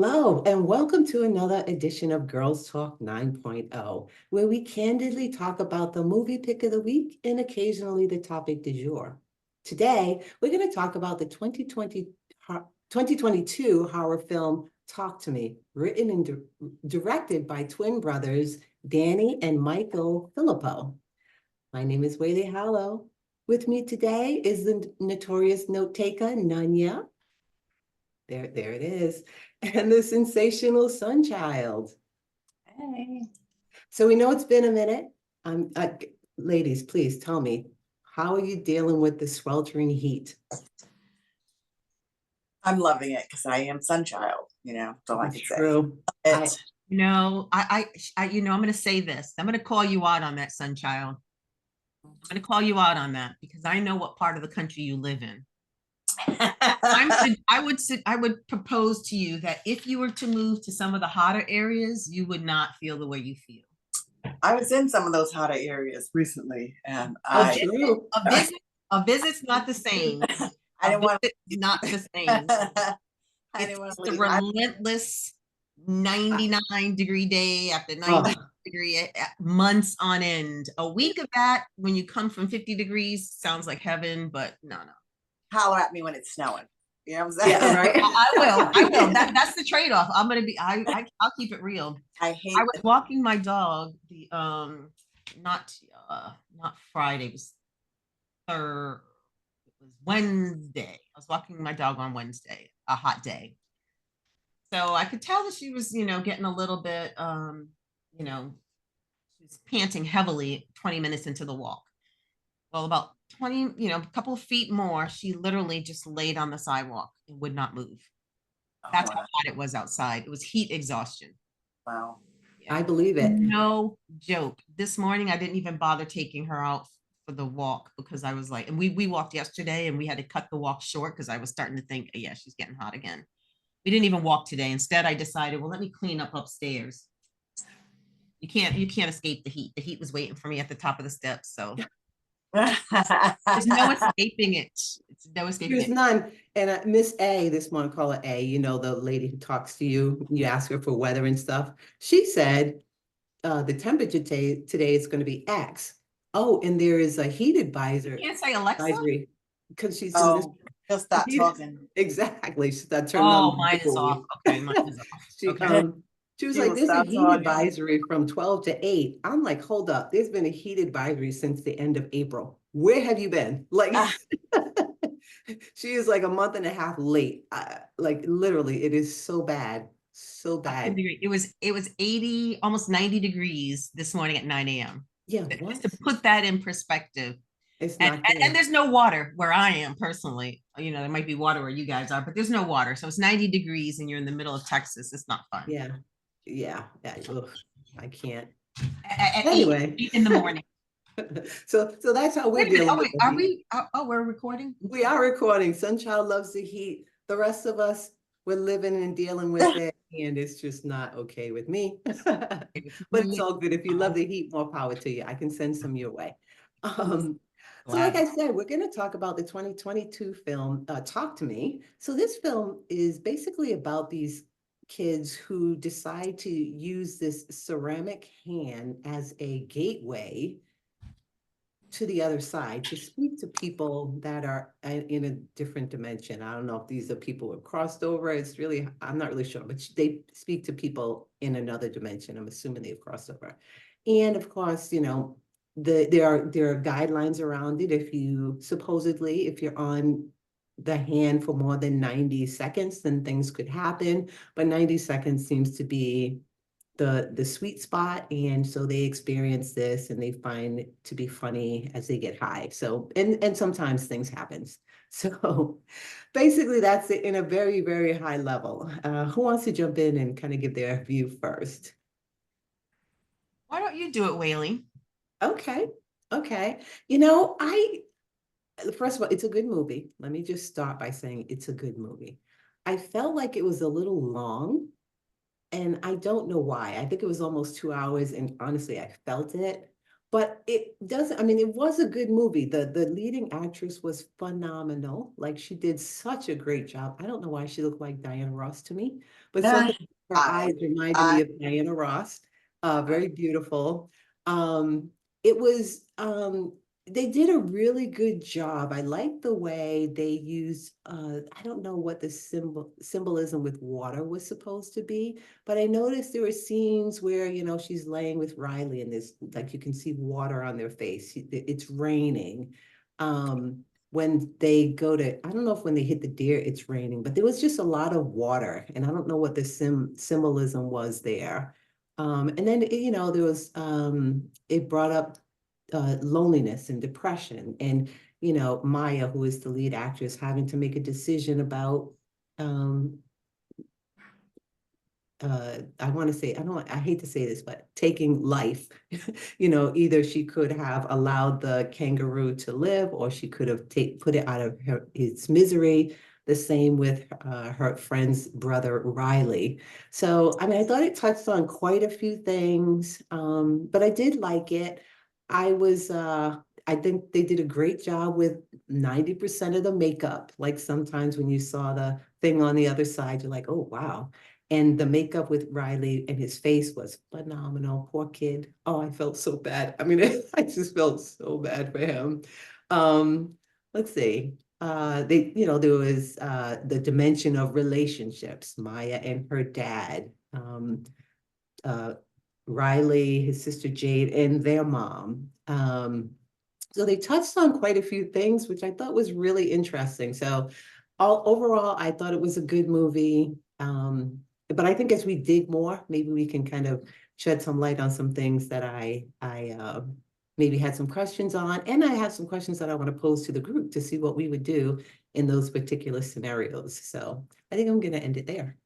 Hello, and welcome to another edition of Girls Talk 9.0, where we candidly talk about the movie pick of the week and occasionally the topic du jour. Today, we're going to talk about the 2022 horror film Talk to Me, written and directed by twin brothers Danny and Michael Filippo. My name is Whaley Hallow. With me today is the notorious note taker, Nanya. There it is. And the sensational Sunchild. Hey. So we know it's been a minute. Ladies, please tell me, how are you dealing with the sweltering heat? I'm loving it because I am Sunchild, that's all I can say. True. I'm going to say this. I'm going to call you out on that, Sunchild. I'm going to call you out on that because I know what part of the country you live in. I would propose to you that if you were to move to some of the hotter areas, you would not feel the way you feel. I was in some of those hotter areas recently, and a visit's not the same. I didn't want not the same. It's the relentless 99-degree day after 90-degree months on end. A week of that when you come from 50 degrees sounds like heaven, but no. Holler at me when it's snowing. You know what I'm saying? Yeah, right. I will. That's the trade-off. I'll keep it real. I was walking my dog not Friday, it was Wednesday. I was walking my dog on Wednesday, a hot day. So I could tell that she was, getting a little bit she was panting heavily 20 minutes into the walk. Well, about 20, a couple of feet more, she literally just laid on the sidewalk and would not move. That's how hot it was outside. It was heat exhaustion. Wow. Yeah. I believe it. No joke. This morning, I didn't even bother taking her out for the walk because I was like, and we walked yesterday and we had to cut the walk short because I was starting to think, yeah, she's getting hot again. We didn't even walk today. Instead, I decided, well, let me clean up upstairs. You can't escape the heat. The heat was waiting for me at the top of the steps, so. There's no escaping it. It's no escaping There's it. none. And Miss A, this one, call her A, the lady who talks to you, you ask her for weather and stuff. She said the temperature today is going to be X. Oh, and there is a heat advisor. You can't say Alexa? Because she's in this. She'll stop talking. Exactly. She'll start turning on. Mine is off. Okay, mine is off. She was like, there's a heat advisory from 12 to 8. I'm like, hold up. There's been a heat advisory since the end of April. Where have you been? Like, she is like a month and a half late. Like, literally, it is so bad. So bad. It was 80, almost 90 degrees this morning at 9 a.m. Yeah. Just to put that in perspective. It's not and there's no water where I am personally. There might be water where you guys are, but there's no water. So it's 90 degrees and you're in the middle of Texas. It's not fun. Yeah. Ugh, I can't. Anyway, 8 in the morning. So that's how we're dealing with it. Are we? We're recording? We are recording. Sunchild loves the heat. The rest of us, we're living and dealing with it, and it's just not okay with me. But it's all good. If you love the heat, more power to you. I can send some your way. So like I said, we're going to talk about the 2022 film, Talk to Me. So this film is basically about these kids who decide to use this ceramic hand as a gateway to the other side to speak to people that are in a different dimension. I don't know if these are people who have crossed over. I'm not really sure, but they speak to people in another dimension. I'm assuming they've crossed over. And of course, there are guidelines around it. If you're on the hand for more than 90 seconds, then things could happen. But 90 seconds seems to be the sweet spot. And so they experience this and they find it to be funny as they get high. So, and sometimes things happen. So basically that's it in a very, very high level. Who wants to jump in and kind of give their view first? Why don't you do it, Whaley? Okay. First of all, it's a good movie. Let me just start by saying it's a good movie. I felt like it was a little long, and I don't know why. I think it was almost 2 hours, and honestly, I felt it. but it doesn't, I mean, it was a good movie. The leading actress was phenomenal. Like she did such a great job. I don't know why she looked like Diana Ross to me, but Yeah. something, her I, eyes reminded me I, of Diana Ross. Very beautiful. Um, it was they did a really good job. I like the way they used I don't know what the symbolism with water was supposed to be, but I noticed there were scenes where, you know, she's laying with Riley and there's like you can see water on their face. It's raining. When they go to, I don't know if when they hit the deer, it's raining, but there was just a lot of water. And I don't know what the symbolism was there. And then, you know, there was, it brought up loneliness and depression. And, you know, Maya, who is the lead actress, having to make a decision about um, I want to say, I hate to say this, but taking life, you know, either she could have allowed the kangaroo to live or she could have put it out of its misery. The same with her friend's brother, Riley. So, I mean, I thought it touched on quite a few things, but I did like it. I think they did a great job with 90% of the makeup. Like sometimes when you saw the thing on the other side, you're like, oh, wow. And the makeup with Riley and his face was phenomenal. Poor kid. Oh, I felt so bad. I mean, I just felt so bad for him. Um, let's see. You know, there was the dimension of relationships, Maya and her dad, uh, Riley, his sister Jade, and their mom. So they touched on quite a few things, which I thought was really interesting. So all overall, I thought it was a good movie. But I think as we dig more, maybe we can kind of shed some light on some things that I maybe had some questions on, and I have some questions that I want to pose to the group to see what we would do in those particular scenarios. So I think I'm going to end it there.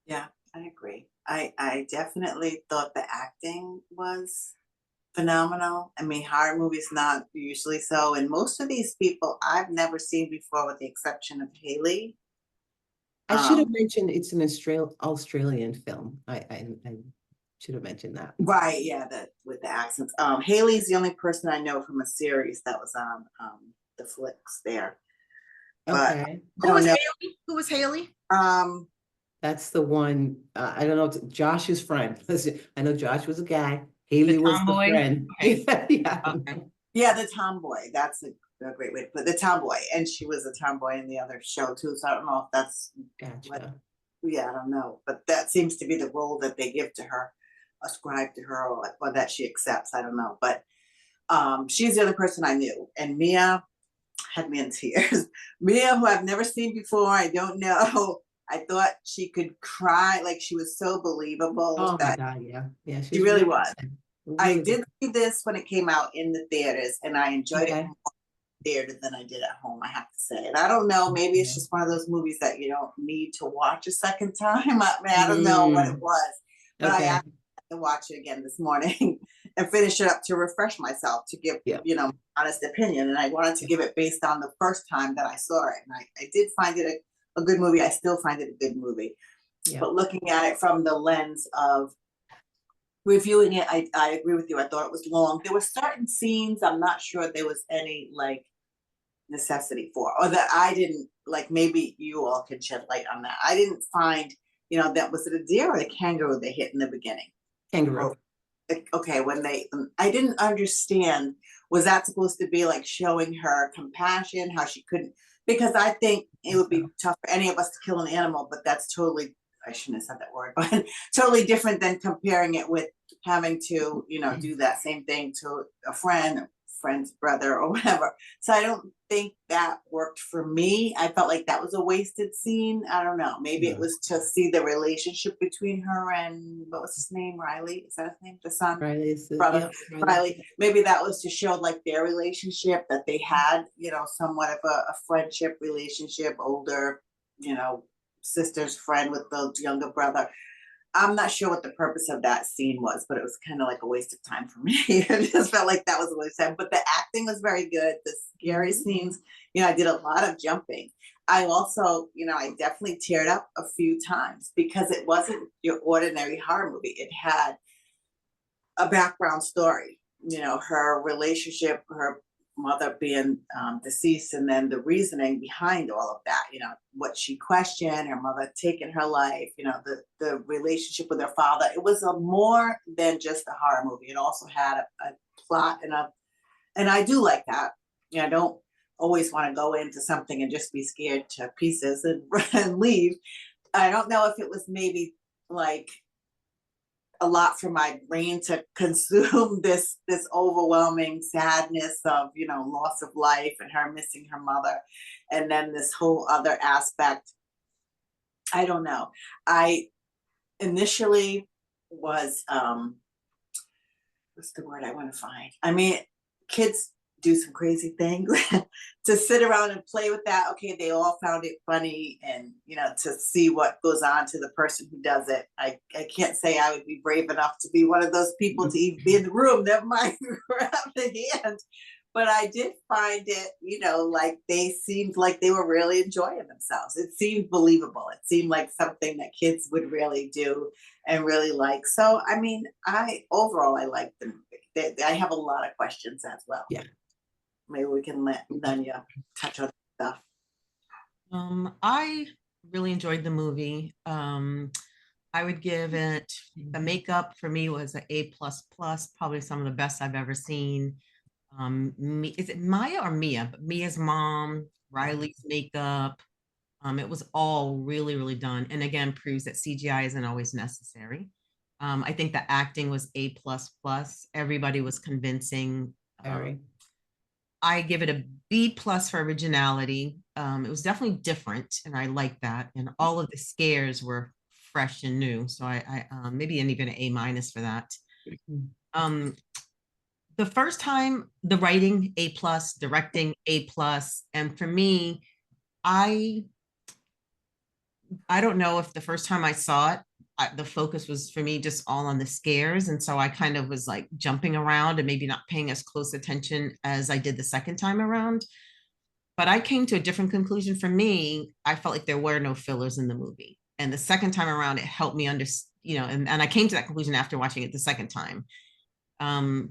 yeah, I agree. I definitely thought the acting was phenomenal. I mean, horror movies not usually so, and most of these people I've never seen before, with the exception of Haley. I should have Um, mentioned it's an Australian film. I should have mentioned that. right, yeah, that with the accents. Haley's the only person I know from a series that was on the flicks there, but Okay. I Who don't was know. Haley? Who was Haley? Um, That's the one, I don't know, Josh's friend. Listen, I know Josh was a guy. The Haley was the tomboy? friend. Okay. Yeah. Okay. yeah, the tomboy. That's a great way to put it. The tomboy, and she was a tomboy in the other show too. So I don't know if that's what. Gotcha. Yeah, I don't know, but that seems to be the role that they give to her, ascribe to her, or that she accepts. I don't know, but she's the other person I knew, and Mia had me in tears. Mia, who I've never seen before, I don't know. I thought she could cry, like she was so believable Oh my that God, yeah. Yeah, she she's really really was. good. I Really good. did see this when it came out in the theaters, and I enjoyed it Okay. more theater than I did at home, I have to say. And I don't know, maybe it's Okay. just one of those movies that you don't need to watch a second time. I mean, I don't know what it Mm, was, but I okay. asked to watch it again this morning and finish it up to refresh myself, to give, Yep. honest opinion. And I wanted to Yep. give it based on the first time that I saw it. And I did find it a good movie. I still find it a good movie. Yep. But looking at it from the lens of reviewing it, I agree with you. I thought it was long. There were certain scenes I'm not sure there was any like necessity for, or that I didn't like. Maybe you all can shed light on that. I didn't find, that was it a deer or a kangaroo they hit in the beginning? Kangaroo. Or okay, when I didn't understand, was that supposed to be like showing her compassion, how she couldn't, because I think it would be So, tough for any of us to kill an animal, but that's totally, I shouldn't have said that word, but totally different than comparing it with having to, do that same thing to a friend's brother or whatever. So I don't think that worked for me. I felt like that was a wasted scene. I don't know. Maybe it no. was to see the relationship between her and, what was his name? Riley? Is that his name? The son? Riley's, Brother yep, Riley. Riley. Maybe that was to show like their relationship, that they had, somewhat of a friendship relationship, older, you know, sister's friend with the younger brother. I'm not sure what the purpose of that scene was, but it was kind of like a waste of time for me. It just felt like that was a waste of time. But the acting was very good. The scary scenes, I did a lot of jumping. I also, I definitely teared up a few times because it wasn't your ordinary horror movie. It had a background story, her relationship, her mother being deceased, and then the reasoning behind all of that, what she questioned, her mother taking her life, the relationship with her father. It was a more than just a horror movie. It also had a plot and I do like that. I don't always want to go into something and just be scared to pieces and, and leave. I don't know if it was maybe like a lot for my brain to consume this overwhelming sadness of loss of life and her missing her mother, and then this whole other aspect. I don't know. I initially was what's the word I want to find? I mean, kids do some crazy things to sit around and play with that. Okay, they all found it funny, and to see what goes on to the person who does it. I can't say I would be brave enough to be one of those people to even be in the room, never mind grab the hand. But I did find it, like they seemed like they were really enjoying themselves. It seemed believable. It seemed like something that kids would really do and really like. So, I mean, overall I like the movie. I have a lot of questions as well. Yeah. Maybe we can let Danya touch on stuff. I really enjoyed the movie. I would give it, the makeup for me was an A++, probably some of the best I've ever seen. Is it Maya or Mia? But Mia's mom, Riley's makeup. It was all really, really done. And again, proves that CGI isn't always necessary. I think the acting was A++. Everybody was convincing. Very. I give it a B+ for originality. It was definitely different, and I like that. And all of the scares were fresh and new. So I maybe even an A- for that. The first time, the writing A+, directing A+, and for me, I don't know if the first time I saw it, the focus was for me just all on the scares. And so I kind of was like jumping around and maybe not paying as close attention as I did the second time around. But I came to a different conclusion. For me, I felt like there were no fillers in the movie. And the second time around, it helped me understand, and I came to that conclusion after watching it the second time.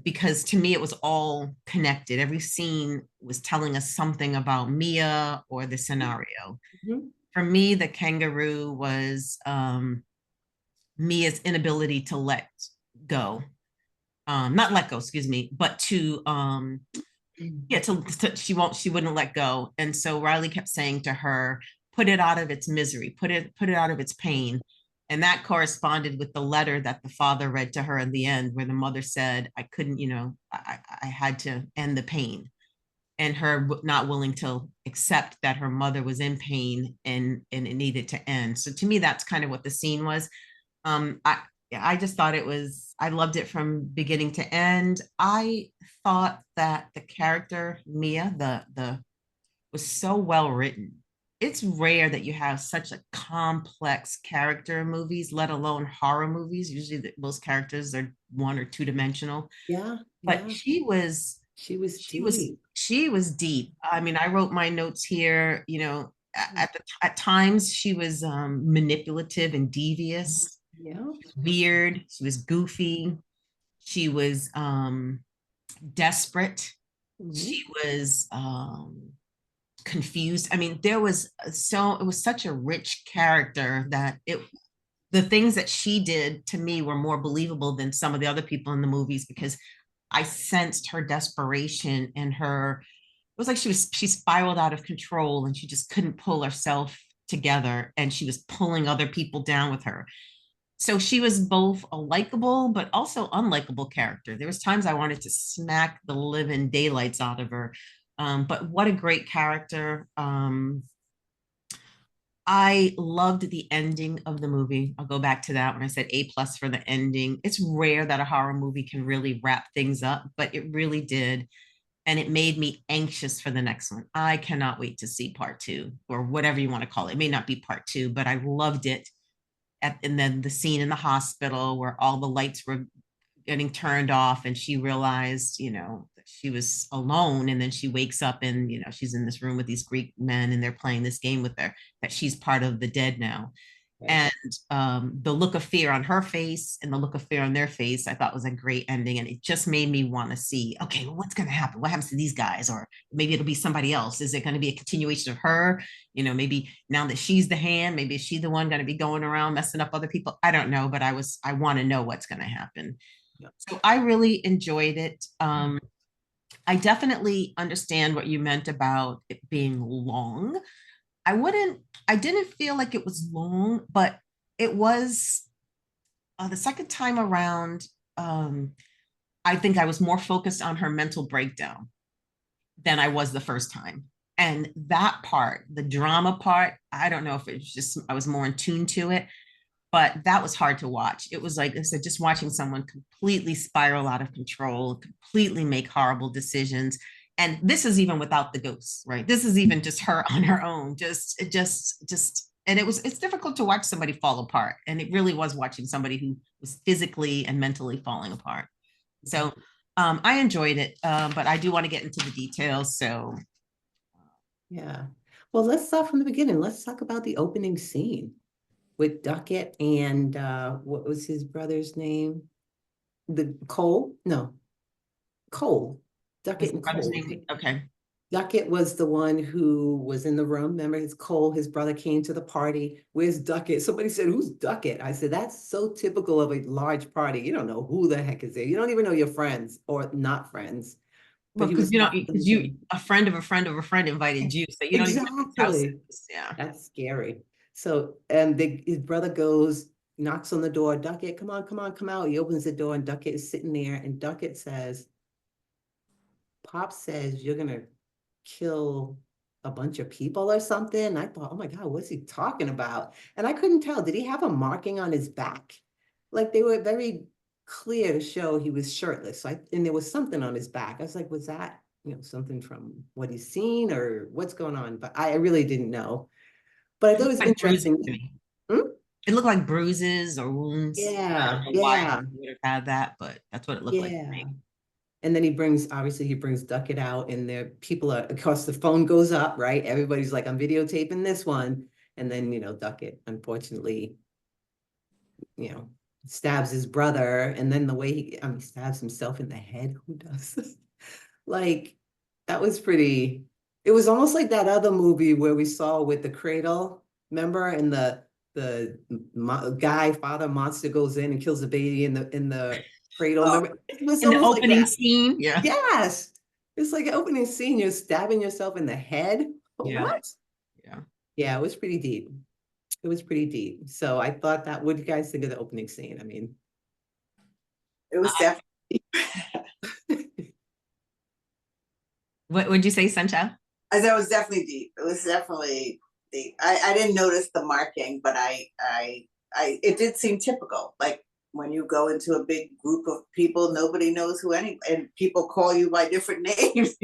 Because to me, it was all connected. Every scene was telling us something about Mia or the scenario. Mm-hmm. For me, the kangaroo was Mia's inability to let go. Not let go, excuse me, but to she wouldn't let go. And so Riley kept saying to her, put it out of its misery, put it out of its pain. And that corresponded with the letter that the father read to her in the end, where the mother said, I couldn't, I had to end the pain. And her not willing to accept that her mother was in pain and it needed to end. So to me, that's kind of what the scene was. I just thought I loved it from beginning to end. I thought that the character Mia, the was so well written. It's rare that you have such a complex character in movies, let alone horror movies. Usually most characters are one or two dimensional. Yeah. But she was deep. I mean, I wrote my notes here, at times she was manipulative and devious. Yeah. Weird, she was goofy, she was desperate, she was confused. I mean, it was such a rich character that the things that she did to me were more believable than some of the other people in the movies, because I sensed her desperation and it was like she spiraled out of control and she just couldn't pull herself together, and she was pulling other people down with her. So she was both a likable but also unlikable character. There was times I wanted to smack the living daylights out of her. But what a great character. I loved the ending of the movie. I'll go back to that when I said A+ for the ending. It's rare that a horror movie can really wrap things up, but it really did. And it made me anxious for the next one. I cannot wait to see part 2, or whatever you want to call it. It may not be part 2, but I loved it. And then the scene in the hospital where all the lights were getting turned off and she realized, that she was alone. And then she wakes up and, she's in this room with these Greek men and they're playing this game with her, that she's part of the dead now. Right. And the look of fear on her face and the look of fear on their face, I thought was a great ending. And it just made me want to see, okay, well, what's going to happen? What happens to these guys? Or maybe it'll be somebody else. Is it going to be a continuation of her? You know, maybe now that she's the hand, maybe is she the one going to be going around messing up other people? I don't know, but I want to know what's going to happen. Yeah. So I really enjoyed it. I definitely understand what you meant about it being long. I didn't feel like it was long, but it was the second time around. I think I was more focused on her mental breakdown than I was the first time. And that part, the drama part, I don't know if it was just, I was more in tune to it, but that was hard to watch. It was like I said, just watching someone completely spiral out of control, completely make horrible decisions. And this is even without the ghosts, right? This is even just her on her own. And it's difficult to watch somebody fall apart. And it really was watching somebody who was physically and mentally falling apart. So I enjoyed it, but I do want to get into the details. So Yeah. Well, let's start from the beginning. Let's talk about the opening scene with Duckett and what was his brother's name? The Cole? No, Cole. was Duckett the and brother's Cole. name? Okay. Duckett was the one who was in the room. Remember, his Cole, his brother came to the party. Where's Duckett? Somebody said, "Who's Duckett?" I said, "That's so typical of a large party. You don't know who the heck is there. You don't even know your friends or not friends." But Well, he was not because listening. a friend of a friend of a friend invited you, so you don't even know whose house it Exactly. is. Yeah. That's scary. So, his brother goes, knocks on the door. Duckett, come on, come on, come out. He opens the door, and Duckett is sitting there. And Duckett says, "Pop says you're gonna kill a bunch of people or something." And I thought, oh my God, what's he talking about? And I couldn't tell. Did he have a marking on his back? Like they were very clear to show he was shirtless. So and there was something on his back. I was like, was that, something from what he's seen or what's going on? But I really didn't know. But I It thought it looked was like bruises interesting. to me. Hmm? It looked like bruises or wounds. I Yeah, don't know why yeah, he would have had that, but that's what it looked like to yeah. me. And then obviously he brings Duckett out and there people are, of course, the phone goes up, right? Everybody's like, I'm videotaping this one. And then, Duckett, unfortunately, you know, stabs his brother. And then the way stabs himself in the head. Who does this? Like, that was it was almost like that other movie where we saw with the cradle, remember? And the guy, father monster goes in and kills the baby in the cradle. Oh, Remember? It was In the almost like opening that. scene, yeah. Yes. It's like an opening scene, you're stabbing yourself in the head. Yeah. What? Yeah. Yeah, it was pretty deep. It was pretty deep. So I thought what do you guys think of the opening scene? I mean, it was definitely, What would you say, Sunshine? as I was definitely deep. It was definitely deep. I didn't notice the marking, but it did seem typical. Like when you go into a big group of people, nobody knows who and people call you by different names.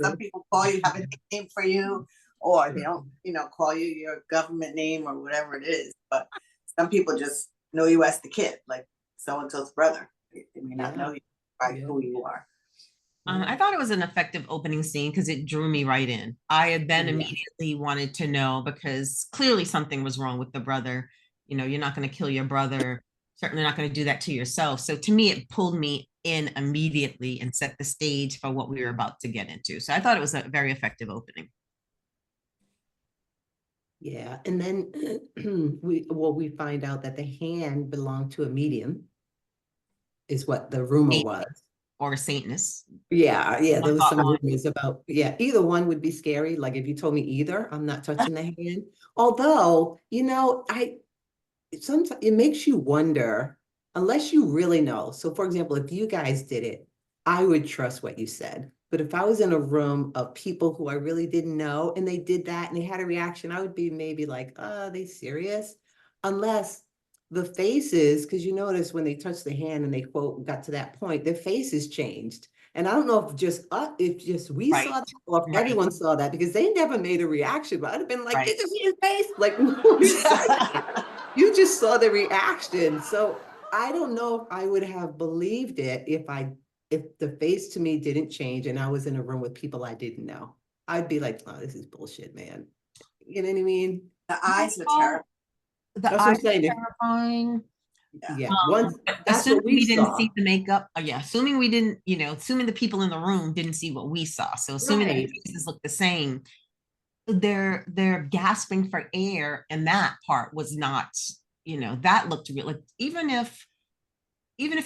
Some people call you, have a nickname for you, or they don't, call you your government name or whatever it is. But some people just know you as the kid, like so and so's brother. They may not know you by who you are. I thought it was an effective opening scene because it drew me right in. I had then immediately wanted to know because clearly something was wrong with the brother. You're not going to kill your brother, certainly not going to do that to yourself. So to me, it pulled me in immediately and set the stage for what we were about to get into. So I thought it was a very effective opening. Yeah. And then we find out that the hand belonged to a medium, is what the rumor Saint was. or Saintness. Yeah, I there was thought some one. rumors about, yeah, either one would be scary. Like if you told me either, I'm not touching the hand. Although, sometimes it makes you wonder, unless you really know. So for example, if you guys did it, I would trust what you said. But if I was in a room of people who I really didn't know and they did that and they had a reaction, I would be maybe like, are they serious? Unless the faces, because you notice when they touched the hand and they quote got to that point, their faces changed. And I don't know if just we Right. saw that or if Right. everyone saw that because they never made a reaction. But I'd have been like, Right. did you see his face? Like, no, you just saw the reaction. So I don't know if I would have believed it if the face to me didn't change and I was in a room with people I didn't know. I'd be like, oh, this is bullshit, man. You know what I mean? The eyes were Oh, terrible. The That's what I'm eyes saying. are terrifying. Yeah, once, that's Assuming what we we didn't saw. see the makeup, yeah, assuming we didn't, assuming the people in the room didn't see what we saw. So assuming that the Right. faces look the same, they're gasping for air, and that part was not, that looked real. Like even if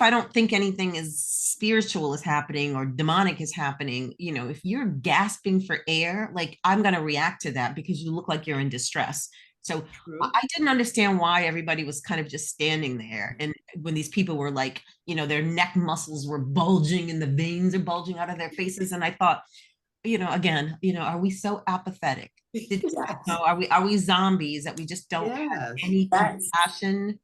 I don't think anything is spiritual is happening or demonic is happening, if you're gasping for air, like I'm going to react to that because you look like you're in distress. So True. I didn't understand why everybody was kind of just standing there. And when these people were like, their neck muscles were bulging and the veins are bulging out of their faces. And I thought, again, are we so apathetic? Yes. Are we zombies that we just don't have Yes. any That's, compassion?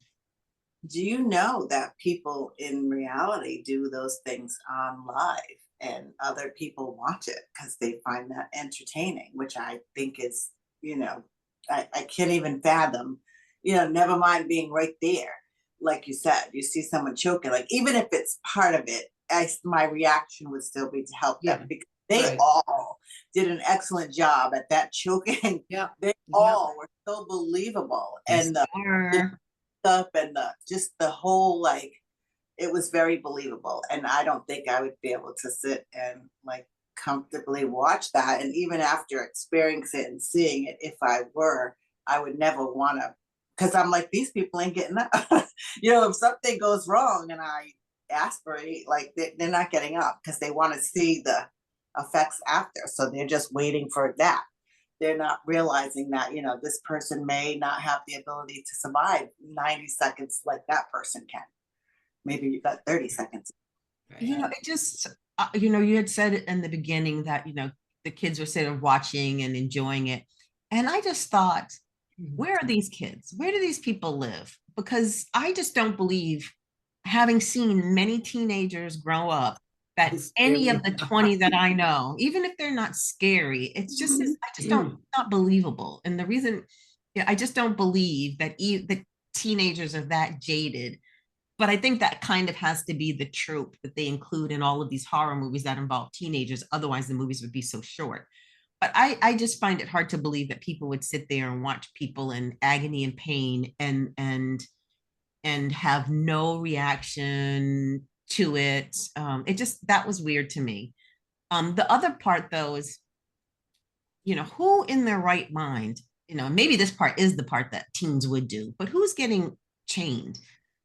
do you know that people in reality do those things on live and other people watch it because they find that entertaining, which I think is, you know, I can't even fathom, never mind being right there. Like you said, you see someone choking, like even if it's part of it, my reaction would still be to help Yeah. them because they Right. all did an excellent job at that choking. Yeah. They all were so believable. Yes, And they the were. up and just the whole like it was very believable, and I don't think I would be able to sit and like comfortably watch that. And even after experiencing it and seeing it, if I were, I would never want to, because I'm like, these people ain't getting up. If something goes wrong and I aspirate, like they're not getting up because they want to see the effects after, so they're just waiting for that. They're not realizing that this person may not have the ability to survive 90 seconds like that person can. Maybe you got 30 seconds. Right. It just, you had said in the beginning that, the kids were sort of watching and enjoying it. And I just thought, where are these kids? Where do these people live? Because I just don't believe, having seen many teenagers grow up, that It's any of scary. the 20 that I know, even if they're not scary, I just don't, not believable. And the reason, yeah, I just don't believe that the teenagers are that jaded. But I think that kind of has to be the trope that they include in all of these horror movies that involve teenagers. Otherwise, the movies would be so short. But I just find it hard to believe that people would sit there and watch people in agony and pain and have no reaction to it. It just, that was weird to me. The other part though is, who in their right mind, maybe this part is the part that teens would do, but who's getting chained?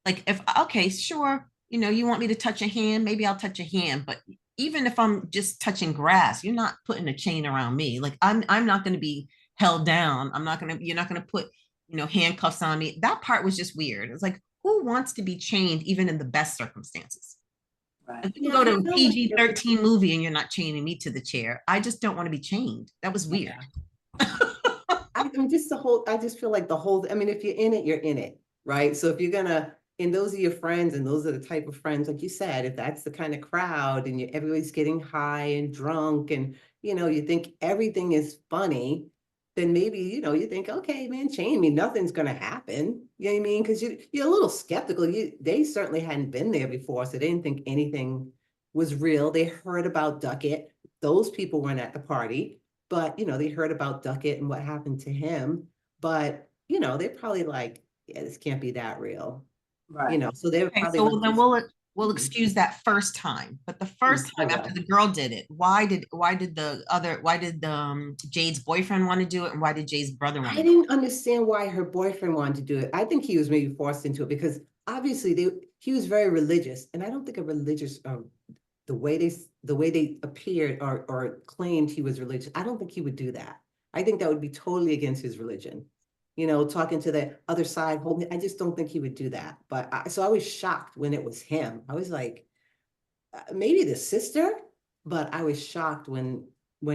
Like if, okay, sure, you want me to touch a hand, maybe I'll touch a hand, but even if I'm just touching grass, you're not putting a chain around me. Like I'm not going to be held down. You're not going to put, handcuffs on me. That part was just weird. It's like, who wants to be chained even in the best circumstances? Right. If you Yeah, go to I a feel like PG-13 movie and you're not chaining me to the chair, I just don't want to be chained. That was weird. I'm just I just feel like I mean, if you're in it, you're in it, right? So if you're gonna, and those are your friends, and those are the type of friends, like you said, if that's the kind of crowd and everybody's getting high and drunk and, you think everything is funny, then maybe, you think, okay, man, chain me, nothing's gonna happen. You know what I mean? Because you're a little skeptical. They certainly hadn't been there before, so they didn't think anything was real. They heard about Duckett. Those people weren't at the party. But, they heard about Duckett and what happened to him. But, they're probably like, yeah, this can't be that real. Right. So they were Okay, probably so like, then this. we'll excuse that first time, but the first I time after will. the girl did it, why did Jade's boyfriend want to do it, and why did Jade's brother want I to do didn't understand why her boyfriend wanted to do it. I think he was maybe forced into it because obviously he was very religious. And I don't think a religious, the way they appeared or claimed he was religious, I don't think he would do that. I think that would be totally against his religion. Talking to the other side, I just don't think he would do that. So I was shocked when it was him. I was like, maybe the sister, but I was shocked when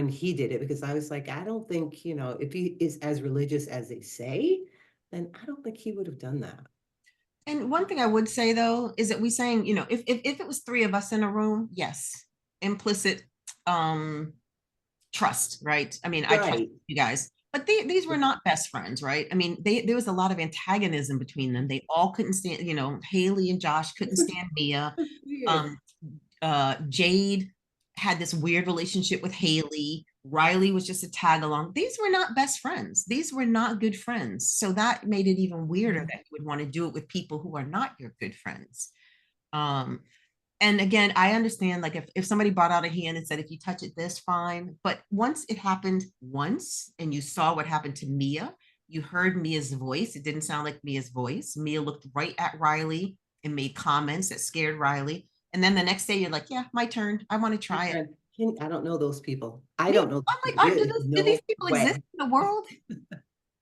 he did it because I was like, I don't think, if he is as religious as they say, then I don't think he would have done that. And one thing I would say though is that we saying, if it was three of us in a room, yes, implicit trust, right? I mean, I trust Right. you guys, but these were not best friends, right? I mean, there was a lot of antagonism between them. They all couldn't stand, Haley and Josh couldn't stand Mia. That's weird. Um, Jade had this weird relationship with Haley, Riley was just a tag along. These were not best friends. These were not good friends. So that made it even weirder that you would want to do it with people who are not your good friends. Um, and again, I understand, like, if somebody brought out a hand and said, if you touch it this, fine. But once it happened once and you saw what happened to Mia, you heard Mia's voice. It didn't sound like Mia's voice. Mia looked right at Riley and made comments that scared Riley. And then the next day you're like, yeah, my turn. I want to try it. I don't know those people. I Me- don't know. I'm like, There is do these no people way. exist in the world?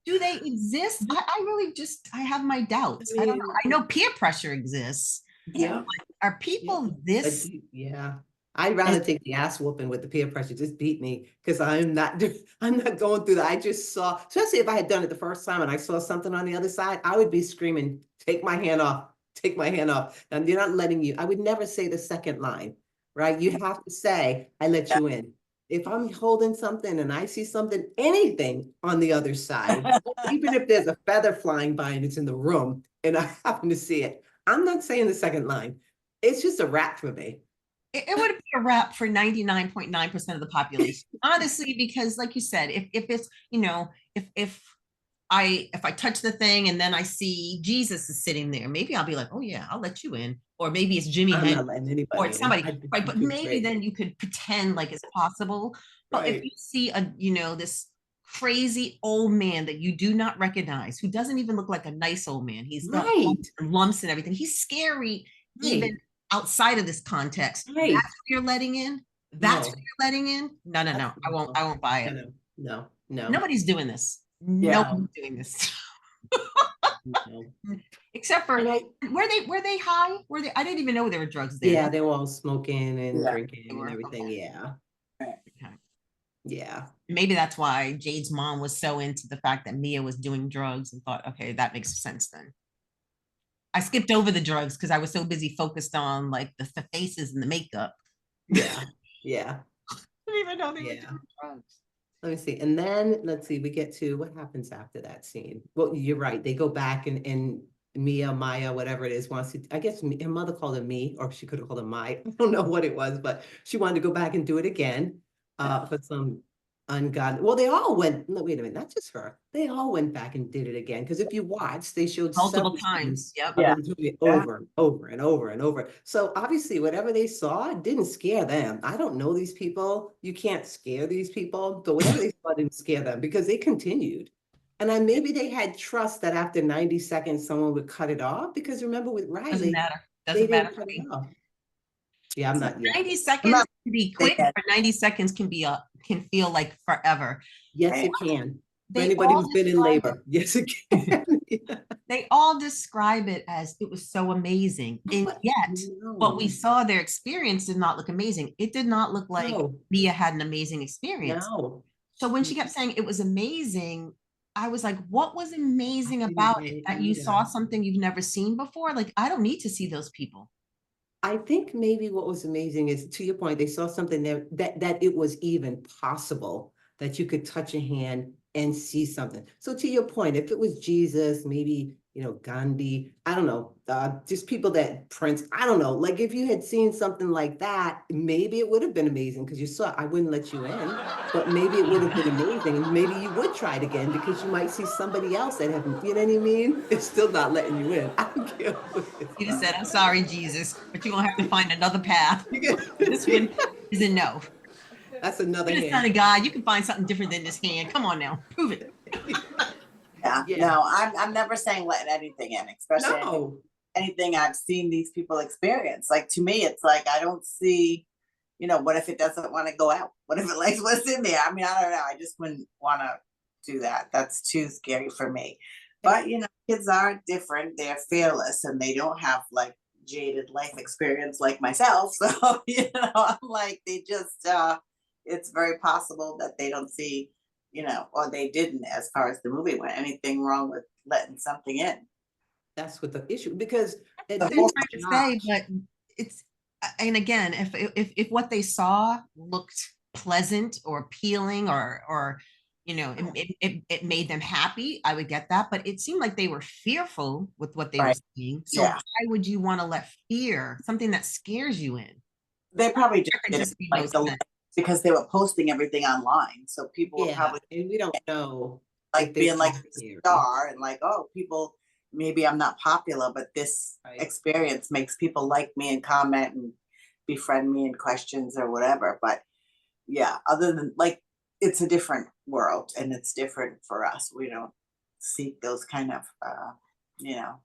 Do they exist? I really just, I have my doubts. I don't know. I know peer pressure exists. Yeah. Are people But this? yeah, I'd rather Is- take the ass whooping with the peer pressure. Just beat me because I'm not going through that. I just saw, especially if I had done it the first time and I saw something on the other side, I would be screaming, take my hand off, take my hand off. And they're not letting you. I would never say the second line, right? You have to say, I let you in. If I'm holding something and I see something, anything on the other side, even if there's a feather flying by and it's in the room and I happen to see it, I'm not saying the second line. It's just a wrap for me. it would be a wrap for 99.9% of the population, honestly, because like you said, if it's, if I touch the thing and then I see Jesus is sitting there, maybe I'll be like, oh yeah, I'll let you in. Or maybe it's Jimi I'm Hendrix not letting or anybody it's in. somebody, I'd be right? But maybe great. then you could pretend like it's possible. But if Right. you see this crazy old man that you do not recognize, who doesn't even look like a nice old man, he's got Right. lumps and everything. He's scary, even Right. outside of this context. Right. That's what you're letting in. That's No. what you're letting in. No. I won't buy it. No. Nobody's doing this. Yeah. Nobody's doing this. No. Except for And were they high? Were they? I didn't even know there were drugs there. yeah, they were all smoking and Yeah. drinking and everything. Okay. Yeah. Okay. Yeah. Maybe that's why Jade's mom was so into the fact that Mia was doing drugs and thought, okay, that makes sense then. I skipped over the drugs because I was so busy focused on like the faces and the makeup. Yeah. Yeah. I didn't even know they were Yeah. doing drugs. Let me see. And then let's see, we get to what happens after that scene. Well, you're right. They go back and Maya, whatever it is, wants to, I guess her mother called her me, or she could have called her Mai. I don't know what it was, but she wanted to go back and do it again for some ungodly. Well, they all went, no, wait a minute, not just her. They all went back and did it again. Because if you watch, they showed Multiple several scenes times. Yep. of Yeah. them doing it over and over and over and over. So obviously, whatever they saw didn't scare them. I don't know these people. You can't scare these people. So whatever they saw didn't scare them because they continued. And then maybe they had trust that after 90 seconds, someone would cut it off. Because remember with Doesn't Riley, matter. they Doesn't matter didn't for cut it me. off. Yeah, I'm not yet. 90 seconds can be quick, thinking. but 90 seconds can feel like forever. Yes, it can. For They anybody all who's been in describe labor, yes, it can. Yeah. They all describe it as it was so amazing. And yet, what we No, saw, their experience did not look amazing. It did not look like no, Mia had an amazing experience. no. So when she kept saying it was amazing, I was like, what was amazing I didn't about get it? it That you either. saw something you've never seen before? Like, I don't need to see those people. I think maybe what was amazing is, to your point, they saw something there that it was even possible that you could touch a hand and see something. So to your point, if it was Jesus, maybe, Gandhi, I don't know, just people that Prince, I don't know, like if you had seen something like that, maybe it would have been amazing because you saw, I wouldn't let you in, but maybe it would have been amazing. And maybe you would try it again because you might see somebody else that haven't, you know what I mean? It's still not letting you in. I don't care what it You just is. said, I'm sorry, Jesus, but you're gonna have to find another path. This one is a no. That's another You're the son hand. of God. You can find something different than this hand. Come on now, prove it. Yeah, Yeah. no, I'm never saying letting anything in, especially No, anything I've seen these people experience. Like to me, it's like I don't see, what if it doesn't want to go out? What if it likes what's in there? I mean, I don't know. I just wouldn't want to do that. That's too scary for me. But kids are different. They're fearless and they don't have like jaded life experience like myself. So, I'm like, they just it's very possible that they don't see, or they didn't, as far as the movie went, anything wrong with letting something in. that's what the issue, because it The I'm whole trying to say, but it's, and again, if what they saw looked pleasant or appealing or it made them happy, I would get that. But it seemed like they were fearful with what they were Right. seeing. So Yeah. why would you want to let fear, something that scares you in? They probably just It didn't just made no like the sense. because they were posting everything online. So people were Yeah, probably and we don't know if like they're being like a scary. star and like, oh, people, maybe I'm not popular, but this Right. experience makes people like me and comment and befriend me in questions or whatever. But yeah, other than like, it's a different world and it's different for us. We don't seek those kind of,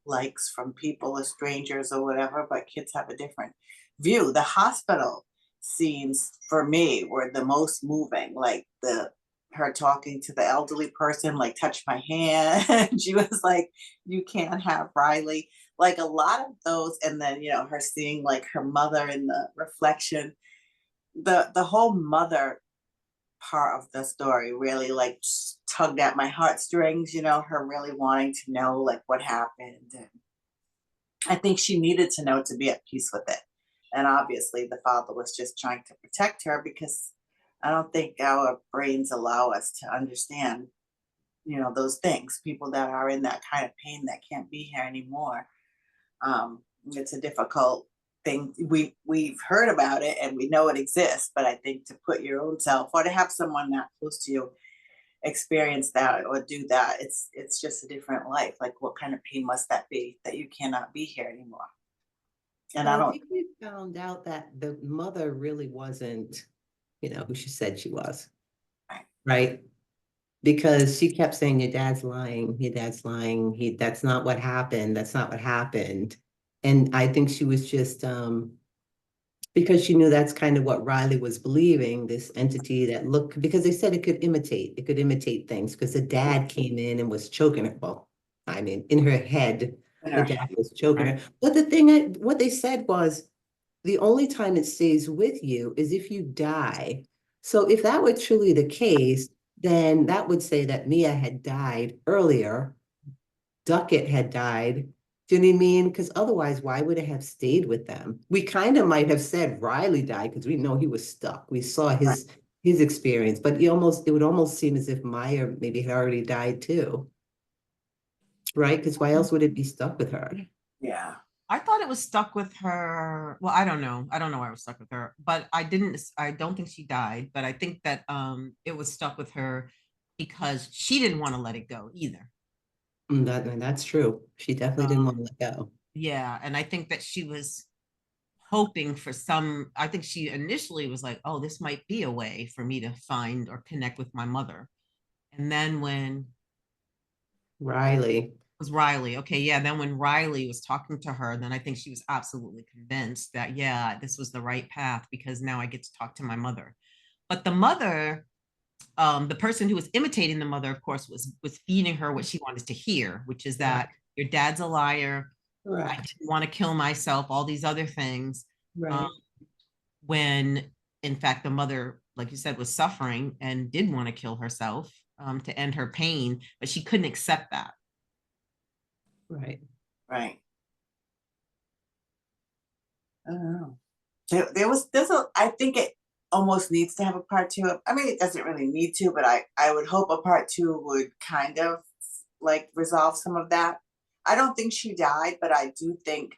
likes from people or strangers or whatever, but kids have a different view. The hospital scenes for me were the most moving, like the her talking to the elderly person, like touch my hand. She was like, you can't have Riley. Like a lot of those, and then her seeing like her mother in the reflection. The whole mother part of the story really like tugged at my heartstrings, her really wanting to know like what happened. And I think she needed to know to be at peace with it. And obviously the father was just trying to protect her because I don't think our brains allow us to understand, those things. People that are in that kind of pain that can't be here anymore. It's a difficult thing. We've heard about it and we know it exists, but I think to put your own self or to have someone that close to you experience that or do that, it's just a different life. Like what kind of pain must that be that you cannot be here anymore? And Well, I I don't think we found out that the mother really wasn't, who she said she was, Right. right? Because she kept saying, your dad's lying, your dad's lying, that's not what happened, that's not what happened. And I think she was just because she knew that's kind of what Riley was believing, this entity that looked, because they said it could imitate things, because the dad came in and was choking her. Well, I mean, in her head, in the her dad head. was choking Right. her. But what they said was, the only time it stays with you is if you die. So if that were truly the case, then that would say that Mia had died earlier, Duckett had died. Do you know what I mean? Because otherwise, why would it have stayed with them? We kind of might have said Riley died because we know he was stuck. We saw Right. his experience, but it would almost seem as if Maya maybe had already died too, right? Because why else would it be stuck with her? Yeah. I thought it was stuck with her. Well, I don't know. I don't know why it was stuck with her, but I don't think she died, but I think that it was stuck with her because she didn't want to let it go either. That's true. She definitely didn't want to Um, let go. yeah, and I think that she was hoping for some, I think she initially was like, oh, this might be a way for me to find or connect with my mother. And then when Riley. was Riley. Okay, yeah. Then when Riley was talking to her, then I think she was absolutely convinced that, yeah, this was the right path because now I get to talk to my mother. But the mother, the person who was imitating the mother, of course, was feeding her what she wanted to hear, which is that your dad's a liar. I Correct. didn't want to kill myself, all these other things. Um, Right. when in fact the mother, like you said, was suffering and did want to kill herself to end her pain, but she couldn't accept that. Right. Right. I don't know. There's a I think it almost needs to have a part two. I mean, it doesn't really need to, but I would hope a part two would kind of like resolve some of that. I don't think she died, but I do think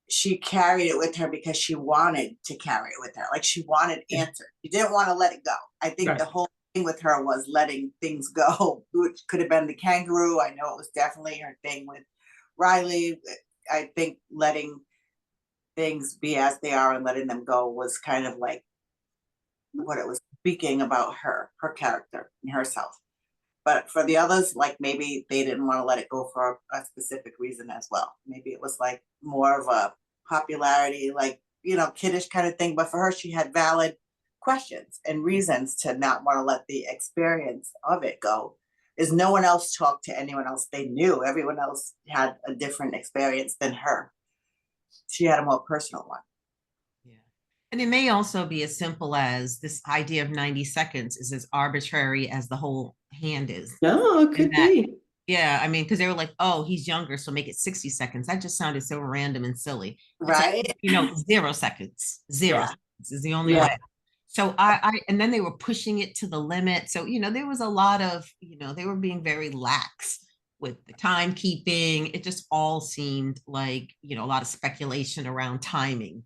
she carried it with her because she wanted to carry it with her. Like she wanted Yeah. answers. She didn't want to let it go. I think Right. the whole thing with her was letting things go, which could have been the kangaroo. I know it was definitely her thing with Riley. I think letting things be as they are and letting them go was kind of like what it was speaking about her character and herself. But for the others, like maybe they didn't want to let it go for a specific reason as well. Maybe it was like more of a popularity, like, kiddish kind of thing. But for her, she had valid questions and reasons to not want to let the experience of it go. Is no one else talked to anyone else they knew. Everyone else had a different experience than her. She had a more personal one. Yeah. And it may also be as simple as this idea of 90 seconds is as arbitrary as the whole hand is. No, it And could that, be. yeah, I mean, because they were like, oh, he's younger, so make it 60 seconds. That just sounded so random and silly. It's like, Right? 0 seconds. Zero Yeah. seconds is the only Yeah. way. So and then they were pushing it to the limit. So, there was a lot of, they were being very lax with the timekeeping. It just all seemed like, a lot of speculation around timing.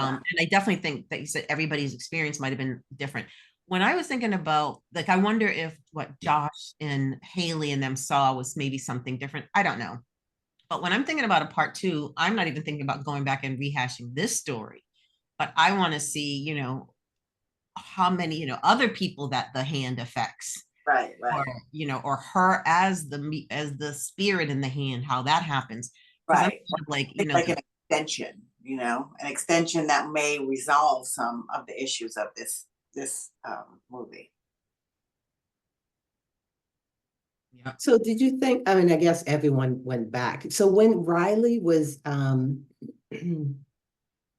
And I definitely think that you said everybody's experience might have been different. When I was thinking about, like, I wonder if what Josh and Haley and them saw was maybe something different. I don't know. But when I'm thinking about a part two, I'm not even thinking about going back and rehashing this story. But I want to see, how many, other people that the hand affects, Right, or, right, or her as the spirit in the hand, how that happens. Because I'm right. kind of like, It's like an extension, an extension that may resolve some of the issues of this movie. yeah. So did you think, I mean, I guess everyone went back. So when Riley was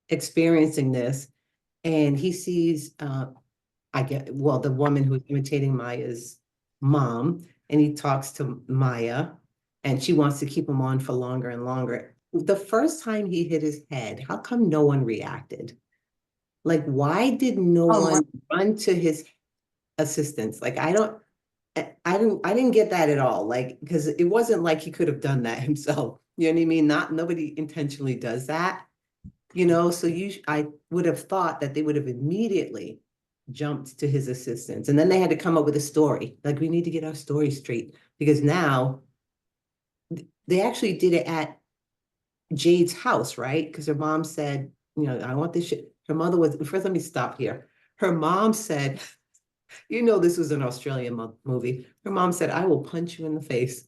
experiencing this and he sees I get, well, the woman who's imitating Maya's mom, and he talks to Maya, and she wants to keep him on for longer and longer. The first time he hit his head, how come no one reacted? Like, why did no Oh, one run to his assistance? Like, I didn't get that at all. Like, because it wasn't like he could have done that himself. You know what I mean? Nobody intentionally does that. So I would have thought that they would have immediately jumped to his assistance. And then they had to come up with a story. Like, we need to get our story straight because now they actually did it at Jade's house, right? Because her mom said, I want this shit. Her mother was, first, let me stop here. Her mom said, this was an Australian movie. Her mom said, I will punch you in the face.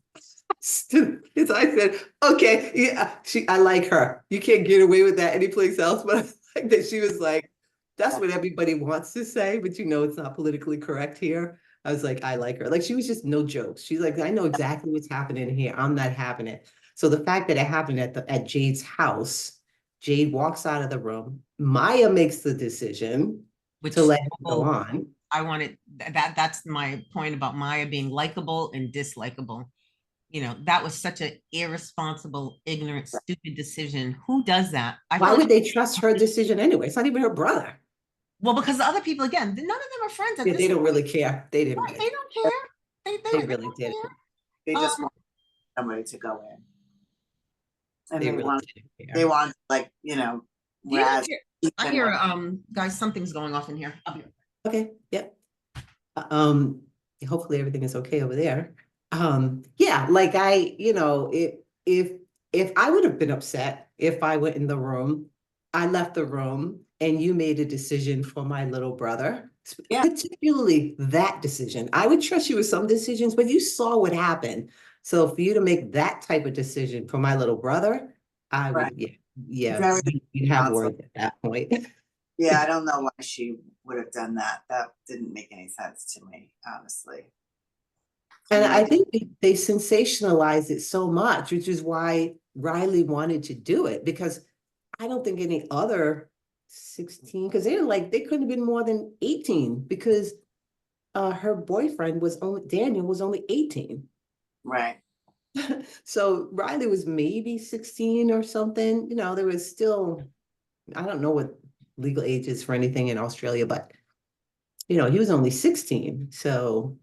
As I said, okay, yeah, I like her. You can't get away with that anyplace else. But I like that she was like, that's what everybody wants to say, but it's not politically correct here. I was like, I like her. Like, she was just no jokes. She's like, I know exactly what's happening here. I'm not having it. So the fact that it happened at Jade's house, Jade walks out of the room. Maya makes the decision Which, to let him go on. I wanted that's my point about Maya being likable and dislikable. That was such an irresponsible, ignorant, stupid decision. Who does that? Why would they trust her decision anyway? It's not even her brother. Well, because the other people, again, none of them are friends at Yeah, this they don't point. really care. They didn't Right, really. they don't care. They They really don't did. care. They just Um, want somebody to go in, and They they really want didn't they care. want do you Raz. hear, I hear, guys, something's going off in here. I'll be right Okay, yep. Hopefully everything is okay over there. Yeah, like if I would have been upset if I went in the room, I left the room and you made a decision for my little brother, Yeah. particularly that decision. I would trust you with some decisions, but you saw what happened. So for you to make that type of decision for my little brother, I Right. would, yeah, Very we'd have responsible. words at that point. Yeah, I don't know why she would have done that. That didn't make any sense to me, honestly. And I I did. think they sensationalize it so much, which is why Riley wanted to do it, because I don't think any other 16, because they couldn't have been more than 18, because her boyfriend Daniel was only 18. Right. So Riley was maybe 16 or something. There was still, I don't know what legal age is for anything in Australia, but he was only 16. So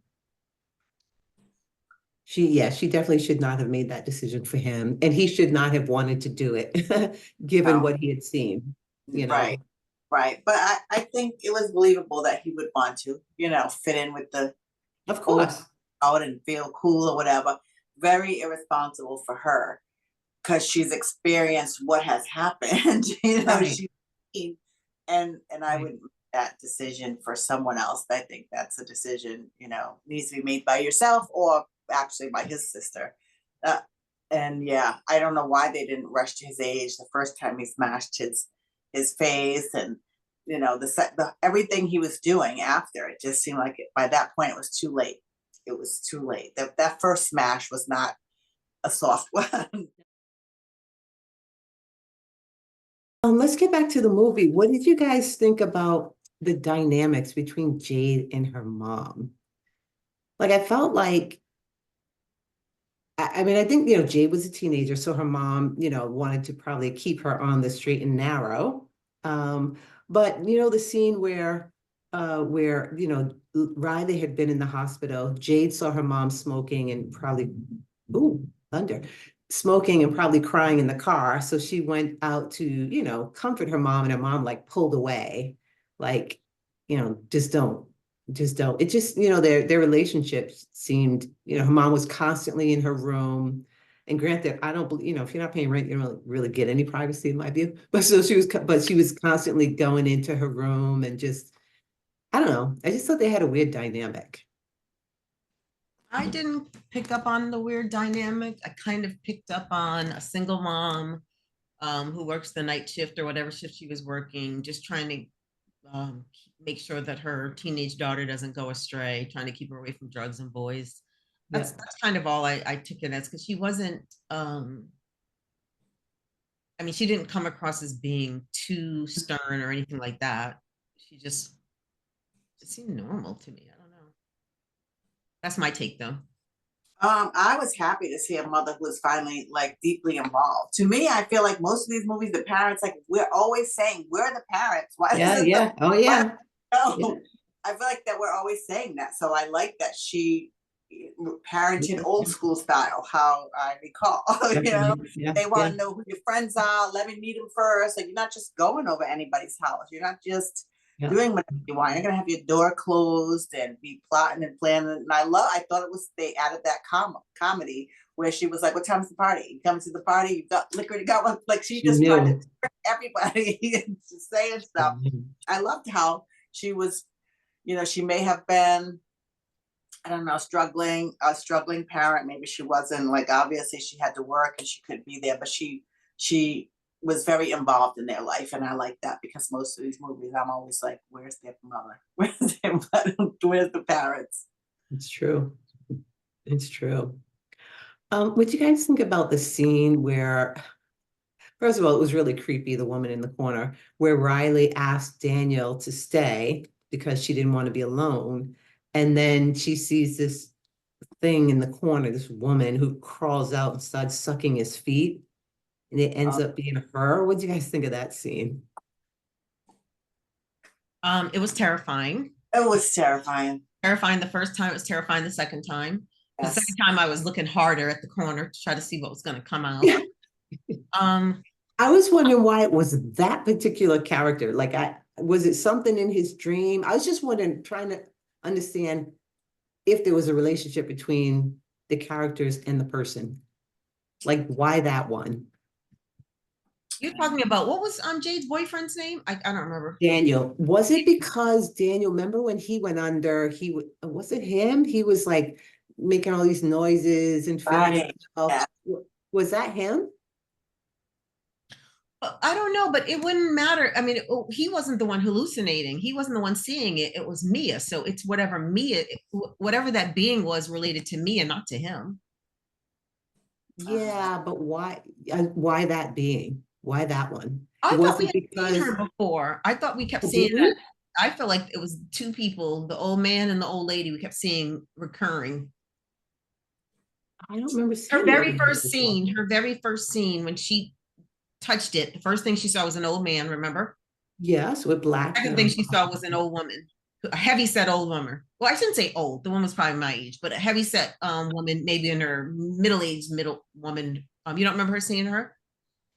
she definitely should not have made that decision for him. And he should not have wanted to do it, given No. what he had seen, Right. Right. But I think it was believable that he would want to, fit in with the Of old course. crowd and feel cool or whatever. Very irresponsible for her because she's experienced what has happened. Right. She and I Right. wouldn't make that decision for someone else. I think that's a decision, needs to be made by yourself or actually by his sister. Uh, and yeah, I don't know why they didn't rush to his age the first time he smashed his face and the everything he was doing after. It just seemed like by that point it was too late. It was too late. That first smash was not a soft one. Let's get back to the movie. What did you guys think about the dynamics between Jade and her mom? Like, I felt like, I mean, I think, Jade was a teenager, so her mom, wanted to probably keep her on the straight and narrow. But the scene where Riley had been in the hospital, Jade saw her mom smoking and probably, ooh, thunder. smoking and probably crying in the car. So she went out to, comfort her mom, and her mom like pulled away, like, just don't. It just, their relationship seemed, her mom was constantly in her room. And granted, I don't believe, if you're not paying rent, you don't really get any privacy in my view. But so she was constantly going into her room and just, I don't know. I just thought they had a weird dynamic. I didn't pick up on the weird dynamic. I kind of picked up on a single mom who works the night shift or whatever shift she was working, just trying to make sure that her teenage daughter doesn't go astray, trying to keep her away from drugs and boys. That's kind of all I took it as, because she wasn't I mean, she didn't come across as being too stern or anything like that. She just seemed normal to me. I don't know. That's my take though. I was happy to see a mother who was finally like deeply involved. To me, I feel like most of these movies, the parents, like we're always saying, we're the parents. Why Yeah, doesn't yeah. Oh, yeah. no? I feel like that we're always saying that. So I like that she parented old school style, how I recall. Yeah, They want yeah. to know who your friends are. Let me meet them first. Like you're not just going over anybody's house. You're not just Yeah. doing whatever you want. You're gonna have your door closed and be plotting and planning. And I thought it was, they added that comedy where she was like, "What time's the party? You coming to the party? You got liquor? You got one?" Like she just tried to knew. trick everybody into saying stuff. I loved how she was, she may have been, I don't know, a struggling parent. Maybe she wasn't, like, obviously she had to work and she couldn't be there, but she was very involved in their life. And I like that, because most of these movies, I'm always like, where's their mother? Where's their mother? Where's the parents? It's true. It's true. What do you guys think about the scene where, first of all, it was really creepy, the woman in the corner, where Riley asked Daniel to stay because she didn't want to be alone. And then she sees this thing in the corner, this woman who crawls out and starts sucking his feet. And it ends up being her. What do you guys think of that scene? It was terrifying. It was terrifying. Terrifying the first time, it was terrifying the second time. Yes. The second time I was looking harder at the corner to try to see what was going to come out. I was wondering why it was that particular character. Like, was it something in his dream? I was just wondering, trying to understand if there was a relationship between the characters and the person. Like, why that one? You're talking about, what was Jade's boyfriend's name? I don't remember. Daniel. Was it because Daniel, remember when he went under, was it him? He was like making all these noises and filming himself. Yeah. Was that him? I don't know, but it wouldn't matter. I mean, he wasn't the one hallucinating. He wasn't the one seeing it. It was Mia. So it's whatever that being was related to Mia, not to him. Yeah, but why that being? Why that one? I It thought we wasn't had seen her before. I thought we kept Oh, seeing did we? that. I feel like it was two people, the old man and the old lady, we kept seeing recurring. I don't remember Her seeing very that first before. scene, when she touched it, the first thing she saw was an old man, remember? Yes, with black Second hair. thing she saw was an old woman, a heavy set old woman. Well, I shouldn't say old. The woman was probably my age, but a heavy set woman, maybe in her middle woman. You don't remember her seeing her?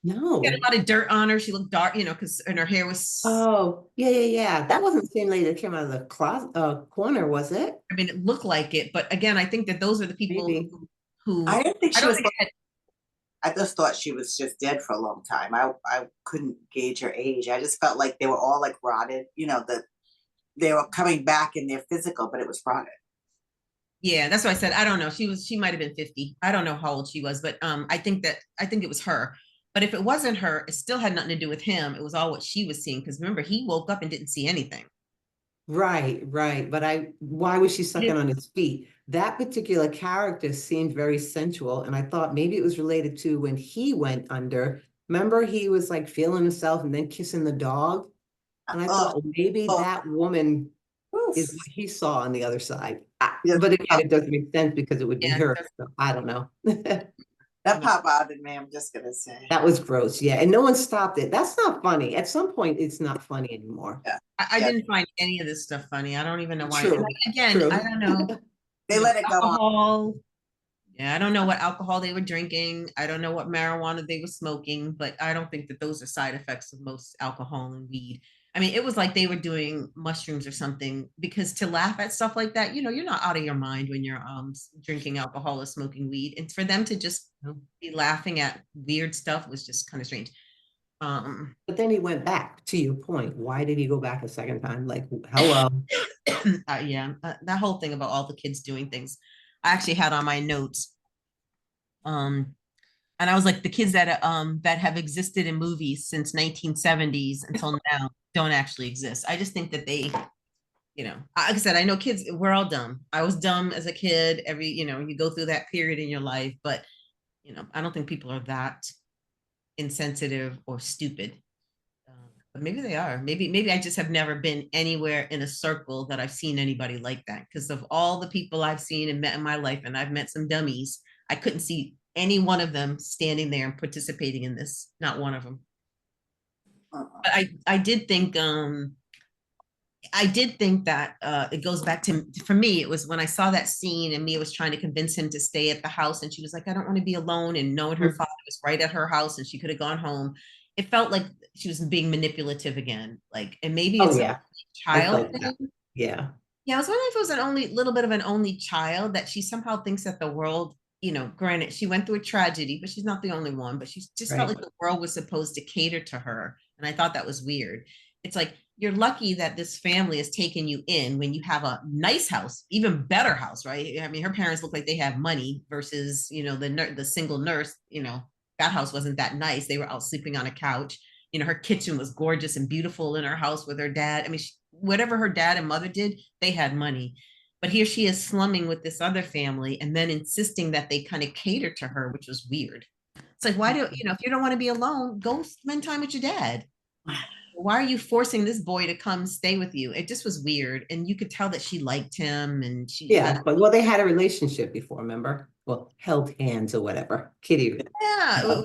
No. She had a lot of dirt on her. She looked dark, because and her hair was. Oh, yeah. That wasn't the same lady that came out of the closet corner, was it? I mean, it looked like it, but again, I think that those are the people Maybe. who I didn't think I she don't was. think it had, I just thought she was just dead for a long time. I couldn't gauge her age. I just felt like they were all like rotted. That they were coming back in their physical, but it was rotted. yeah, that's what I said. I don't know. She might have been 50. I don't know how old she was, but I think it was her. But if it wasn't her, it still had nothing to do with him. It was all what she was seeing. Because remember, he woke up and didn't see anything. Right. But why was she sucking on his feet? That particular character seemed very sensual, and I thought maybe it was related to when he went under. Remember, he was like feeling himself and then kissing the dog. And I thought, well, maybe that woman is what he saw on the other side. But again, it doesn't make sense because it would be her. So I don't know. That pop bothered me, I'm just gonna say. That was gross, yeah. And no one stopped it. That's not funny. At some point, it's not funny anymore. Yeah. I didn't find any of this stuff funny. I don't even know why. True. Again, True. I don't know. They let it go on. Alcohol. Yeah, I don't know what alcohol they were drinking. I don't know what marijuana they were smoking, but I don't think that those are side effects of most alcohol and weed. I mean, it was like they were doing mushrooms or something, because to laugh at stuff like that, you're not out of your mind when you're drinking alcohol or smoking weed. And for them to just be laughing at weird stuff was just kind of strange. But then he went back, to your point. Why did he go back a second time? Like, hello. Yeah, that whole thing about all the kids doing things, I actually had on my notes. And I was like, the kids that have existed in movies since 1970s until now don't actually exist. I just think that they, like I said, I know kids, we're all dumb. I was dumb as a kid. You go through that period in your life, but I don't think people are that insensitive or stupid. But maybe they are. Maybe I just have never been anywhere in a circle that I've seen anybody like that. Because of all the people I've seen and met in my life, and I've met some dummies, I couldn't see any one of them standing there and participating in this. Not one of them. But I did think that it goes back to, for me, it was when I saw that scene and Mia was trying to convince him to stay at the house, and she was like, I don't want to be alone, and knowing her father was right at her house and she could have gone home. It felt like she was being manipulative again. Like, and maybe it's yeah. a child thing. Yeah. Yeah, I was wondering if it was an only little bit of an only child, that she somehow thinks that the world, granted, she went through a tragedy, but she's not the only one, but she just felt like the world was supposed to cater to her. And I thought that was weird. It's like, you're lucky that this family has taken you in when you have a nice house, even better house, right? I mean, her parents look like they have money versus, the single nurse, that house wasn't that nice. They were out sleeping on a couch. Her kitchen was gorgeous and beautiful in her house with her dad. I mean, whatever her dad and mother did, they had money. But here she is slumming with this other family and then insisting that they kind of cater to her, which was weird. It's like, why if you don't want to be alone, go spend time with your dad. Why are you forcing this boy to come stay with you? It just was weird. And you could tell that she liked him, and but they had a relationship before, remember? Well, held hands or whatever. Kitty. Yeah.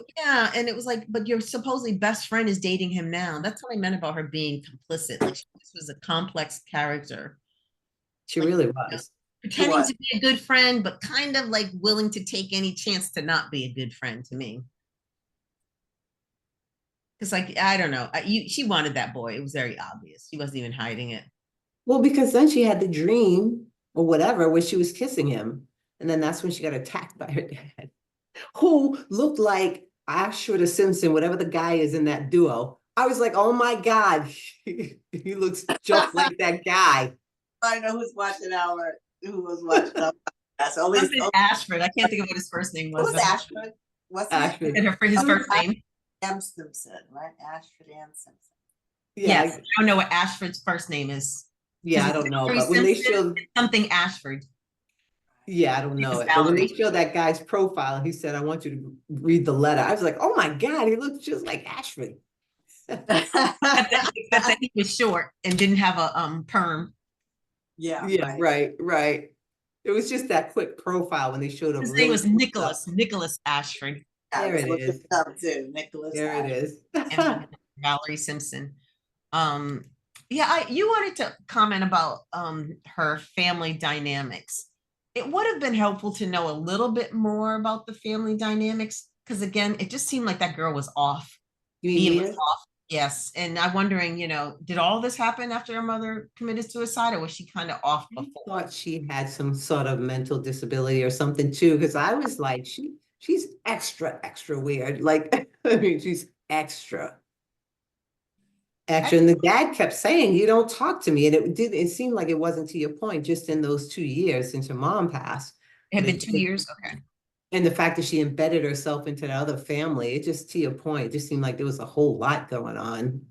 And it was like, but your supposedly best friend is dating him now. That's what I meant about her being complicit. Like, this was a complex character. She really was. Pretending to be a good friend, but kind of like willing to take any chance to not be a good friend to me. Because, like, I don't know. She wanted that boy. It was very obvious. She wasn't even hiding it. Well, because then she had the dream or whatever where she was kissing him. And then that's when she got attacked by her dad, who looked like Ashford or Simpson, whatever the guy is in that duo. I was like, oh my God, he looks just like that guy. I know who was watching our podcast. Ashford. I can't think of what his first name was. Who was Ashford? What's Ashford? His first name? M. Simpson, right? Ashford and Simpson. Yeah, yes, I don't know what Ashford's first name is. Yeah, I don't know. But when they showed something Ashford. Yeah, I don't know it. But when they showed that guy's profile, he said, I want you to read the letter. I was like, oh my God, he looks just like Ashford. Except that he was short and didn't have a perm. Yeah. Right. It was just that quick profile when they showed him. His name was Nicholas Ashford. There it is. Nicholas. There it is. And Valerie Simpson. You wanted to comment about her family dynamics. It would have been helpful to know a little bit more about the family dynamics, because again, it just seemed like that girl was off. You mean Mia? Yes. And I'm wondering, did all this happen after her mother committed suicide, or was she kind of off before? I thought she had some sort of mental disability or something too, because I was like, she's extra weird. Like, I mean, she's extra. And the dad kept saying, you don't talk to me. And it seemed like it wasn't, to your point, just in those 2 years since her mom passed. It had been 2 years. Okay. And the fact that she embedded herself into the other family, it just, to your point, it just seemed like there was a whole lot going on.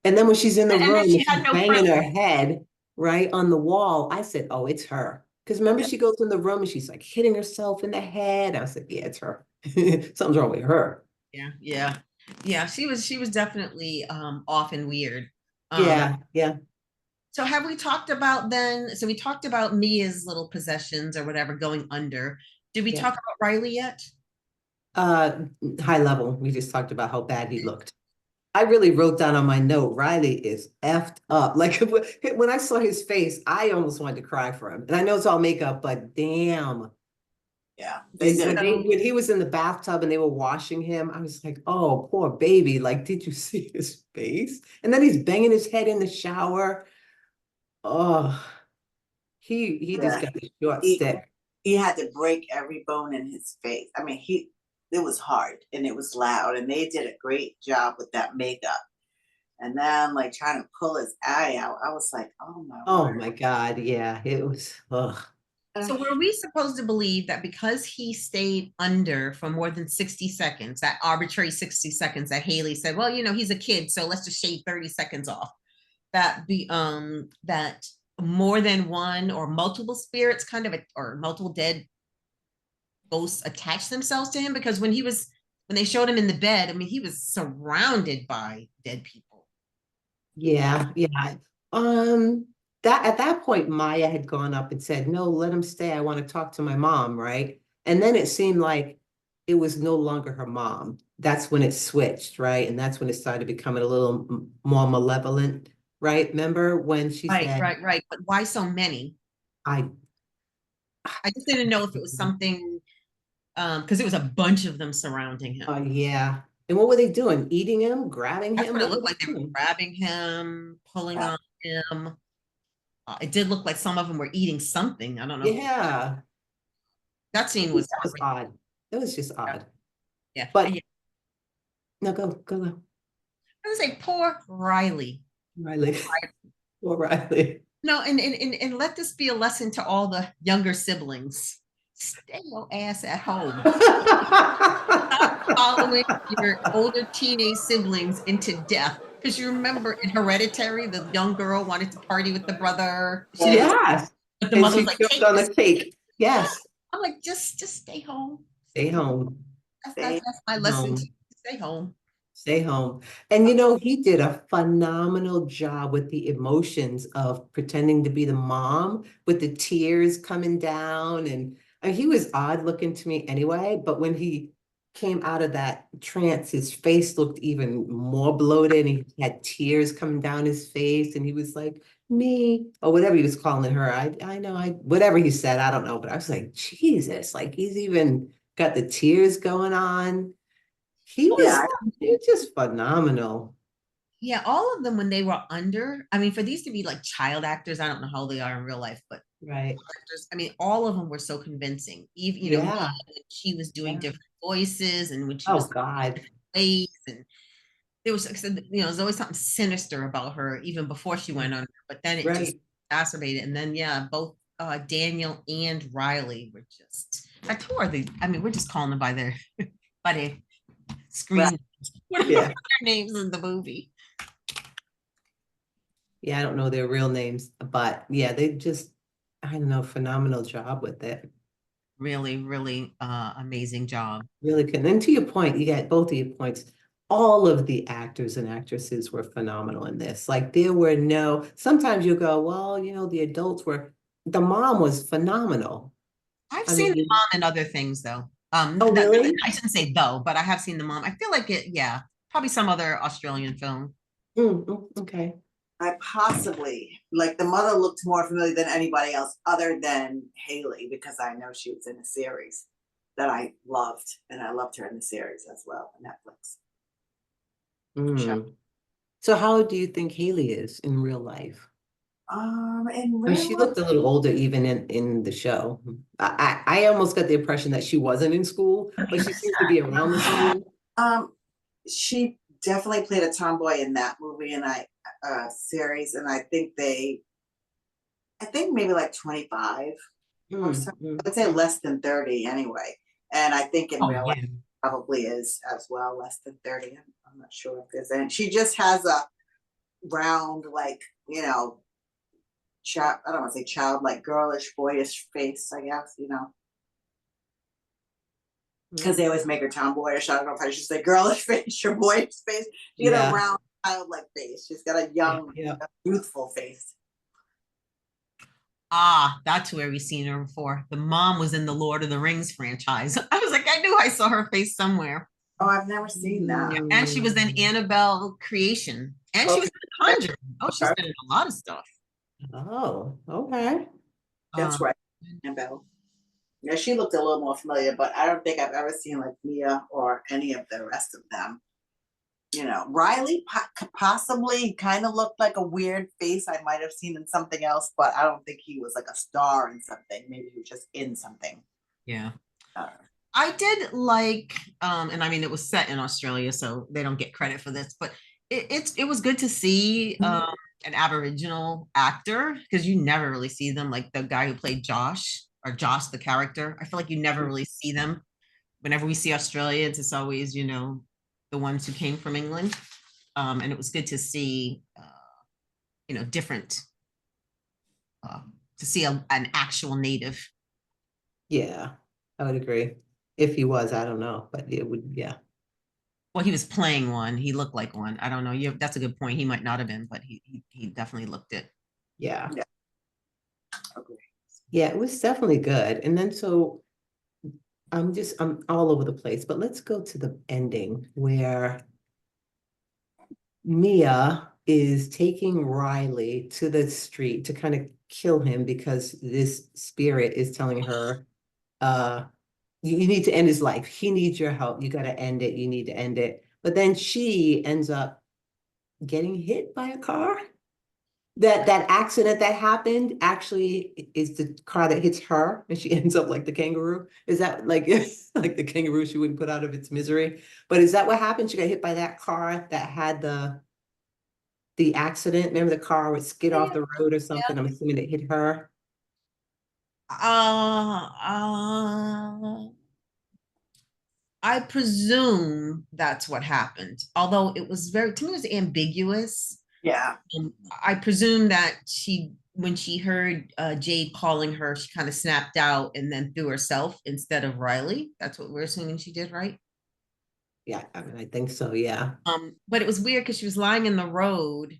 And then when she's in the room, and she's banging her head right on the wall, I said, oh, it's her. Because remember, she goes in the room and she's like hitting herself in the head. I was like, yeah, it's her. Something's wrong with her. Yeah, she was definitely off and weird. Yeah. So have we talked about so we talked about Mia's little possessions or whatever going under. Did we talk about Riley yet? High level. We just talked about how bad he looked. I really wrote down on my note, Riley is effed up. Like, when I saw his face, I almost wanted to cry for him. And I know it's all makeup, but damn. Yeah, they And did. when he was in the bathtub and they were washing him, I was like, oh, poor baby. Like, did you see his face? And then he's banging his head in the shower. Oh, he just Yeah. got the short He, stick. he had to break every bone in his face. I mean, it was hard and it was loud, and they did a great job with that makeup. And then, like, trying to pull his eye out, I was like, oh my Oh word. my God. Yeah, it was, ugh. So were we supposed to believe that because he stayed under for more than 60 seconds, that arbitrary 60 seconds that Haley said, well, he's a kid, so let's just shave 30 seconds off, that more than one or multiple spirits or multiple dead ghosts attached themselves to him? Because when they showed him in the bed, I mean, he was surrounded by dead people. Yeah, yeah. Um, that at that point, Maya had gone up and said, no, let him stay. I want to talk to my mom, right? And then it seemed like it was no longer her mom. That's when it switched, right? And that's when it started becoming a little more malevolent, right? Remember when she Right, said, right. But why so many? I, I just didn't know if it was something, because it was a bunch of them surrounding him. yeah. And what were they doing? Eating him, grabbing That's him? what it What were looked they like. They were doing? grabbing him, pulling Yeah. on him. It did look like some of them were eating something. I don't know. Yeah, That scene was that was horrific. odd. It was just odd. Yeah. But no, go, I was like, poor Riley. Riley. Poor Riley. No, and let this be a lesson to all the younger siblings. Stay your ass at home. Following your older teenage siblings into death. Because you remember in Hereditary, the young girl wanted to party with the brother. She didn't, Yes. but the And mother she was like, choked take on this. the cake. Yeah. Yes. I'm like, just stay home. Stay home. That's my lesson to Home. you. Stay home. Stay home. And he did a phenomenal job with the emotions of pretending to be the mom with the tears coming down. And he was odd looking to me anyway, but when he came out of that trance, his face looked even more bloated and he had tears coming down his face. And he was like, me, or whatever he was calling her. I know, whatever he said, I don't know, but I was like, Jesus, like he's even got the tears going on. He was Yeah. He's just phenomenal. Yeah, all of them when they were under, I mean, for these to be like child actors, I don't know how they are in real life, but Right. actors, I mean, all of them were so convincing. Even, Yeah. she was doing Yeah. different voices and when she Oh was God. ways and there was, there's always something sinister about her even before she went under, but then it just Right. exacerbated. And then, yeah, both Daniel and Riley were just, like, who are they? I mean, we're just calling them by their, by their screen. Right. What are Yeah. their names in the movie? Yeah, I don't know their real names, but yeah, they just, I don't know, phenomenal job with it. Really, really amazing job. Really good. And to your point, you got both of your points. All of the actors and actresses were phenomenal in this. Like there were no, sometimes you go, well, the adults the mom was phenomenal. I've I seen the mean, mom in other things though. oh, really? I shouldn't say though, but I have seen the mom. I feel like it, yeah, probably some other Australian film. Okay. I possibly, like, the mother looked more familiar than anybody else other than Haley, because I know she was in a series that I loved, and I loved her in the series as well on Netflix. Mm. So how do you think Haley is in real life? In I mean, real she life, looked a little older even in the show. I almost got the impression that she wasn't in school, but she seemed to be around the school. um, she definitely played a tomboy in that movie and series, and I think maybe like 25 or so. Mm. I'd say less than 30 anyway. And I think in Oh, real life yeah. probably is as well, less than 30. I'm not sure if there's any. She just has a round, like, child, I don't want to say childlike, girlish, boyish face, I guess, because they always make her tomboyish. I don't know if I should say girlish face or boyish face. She got a Yeah. round, childlike face. She's got a young, Yeah. youthful face. Ah, that's where we've seen her before. The mom was in the Lord of the Rings franchise. I was like, I knew I saw her face somewhere. Oh, I've never seen that. And she was in Annabelle Creation. And she was in The Conjuring. Oh, she's been in a lot of stuff. Oh, okay. That's Um, right. Annabelle. Yeah, she looked a little more familiar, but I don't think I've ever seen like Mia or any of the rest of them. You know, Riley could possibly kind of looked like a weird face I might have seen in something else, but I don't think he was like a star in something. Maybe he was just in something. Yeah. Uh, I did like, and I mean, it was set in Australia, so they don't get credit for this, but it was good to see an Aboriginal actor because you never really see them, like the guy who played Josh or Josh, the character. I feel like you never really see them. Whenever we see Australians, it's always, the ones who came from England. And it was good to see, different, uh, to see an actual native. Yeah, I would agree. If he was, I don't know, but it would, yeah. Well, he was playing one. He looked like one. I don't know. That's a good point. He might not have been, but he definitely looked it. Yeah. Yeah. Okay. Yeah, it was definitely good. And then so I'm all over the place, but let's go to the ending where Mia is taking Riley to the street to kind of kill him because this spirit is telling her, uh, you need to end his life. He needs your help. You got to end it. You need to end it. But then she ends up getting hit by a car. That accident that happened actually is the car that hits her and she ends up like the kangaroo. Is that like like the kangaroo she wouldn't put out of its misery? But is that what happened? She got hit by that car that had the accident. Remember the car would skid Yeah, off the road or yeah. something? I'm assuming it hit her. Uh, uh, I presume that's what happened. Although it was to me, it was ambiguous. Yeah. I presume that when she heard Jade calling her, she kind of snapped out and then threw herself instead of Riley. That's what we're assuming she did, right? Yeah, I mean, I think so. Yeah. But it was weird because she was lying in the road,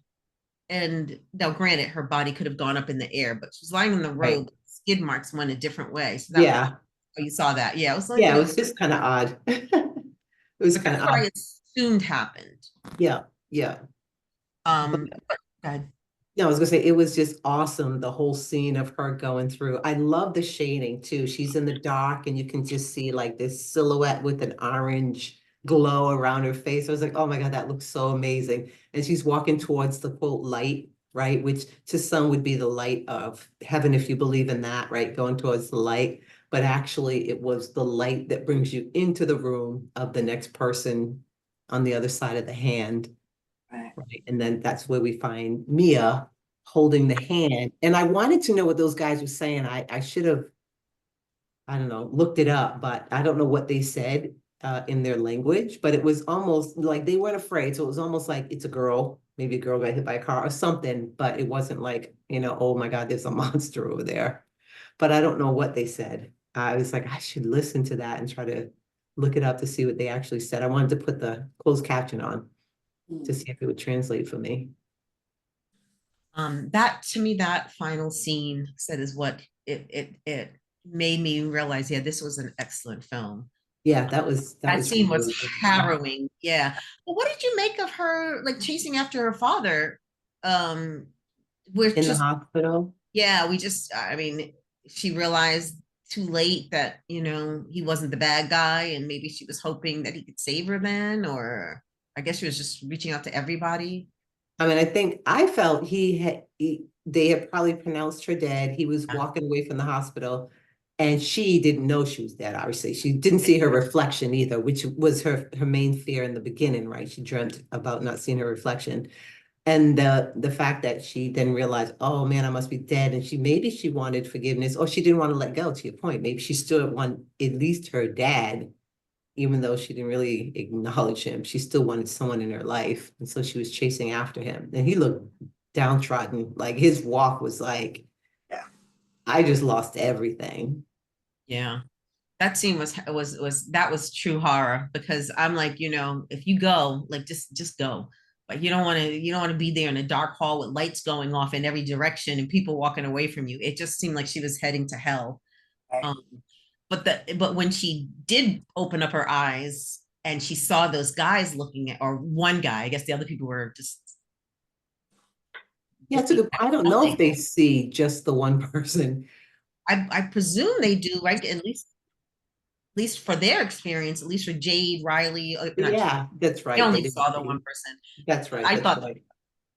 and now granted, her body could have gone up in the air, but she was lying in the Right. road. Skid marks went a different way, so that was Yeah. oh, you saw that. Yeah, it was like a Yeah, it little, was just kind of odd. It was but kind that's of what I odd. assumed happened. Yeah. Yeah. But But go ahead. no, I was gonna say it was just awesome, the whole scene of her going through. I love the shading too. She's in the dark and you can just see like this silhouette with an orange glow around her face. I was like, oh my God, that looks so amazing. And she's walking towards the quote light, right? Which to some would be the light of heaven if you believe in that, right? Going towards the light. But actually it was the light that brings you into the room of the next person on the other side of the hand. Right. Right. And then that's where we find Mia holding the hand. And I wanted to know what those guys were saying. I should have, I don't know, looked it up, but I don't know what they said in their language, but it was almost like they weren't afraid. So it was almost like it's a girl, maybe a girl got hit by a car or something, but it wasn't like, oh my God, there's a monster over there. But I don't know what they said. I was like, I should listen to that and try to look it up to see what they actually said. I wanted to put the closed caption on to Mm. see if it would translate for me. That to me, that final scene said is what it made me realize. Yeah, this was an excellent film. Yeah, that That was scene was really good. harrowing. Yeah. But what did you make of her like chasing after her father? Um, we're In the just hospital. yeah, we just I mean, she realized too late that, he wasn't the bad guy, and maybe she was hoping that he could save her then, or I guess she was just reaching out to everybody. I mean, I think I felt they had probably pronounced her dead. He was walking away from the hospital and she didn't know she was dead, obviously. She didn't see her reflection either, which was her main fear in the beginning, right? She dreamt about not seeing her reflection. And the fact that she then realized, oh man, I must be dead. And maybe she wanted forgiveness or she didn't want to let go, to your point. Maybe she still want at least her dad, even though she didn't really acknowledge him, she still wanted someone in her life. And so she was chasing after him. And he looked downtrodden. Like his walk was like, Yeah. I just lost everything. Yeah. That scene was that was true horror because I'm like, if you go, like just go. Like you don't want to be there in a dark hall with lights going off in every direction and people walking away from you. It just seemed like she was heading to hell. Right. Um, but when she did open up her eyes and she saw those guys looking at, or one guy, I guess the other people were just Yeah, it's a looking good, at I don't know if nothing. they see just the one person. I presume they do, right? At least for their experience, at least for Jade, Riley, not Jade, Yeah, that's they right. only They saw didn't the see. one person. That's right. I That's thought right.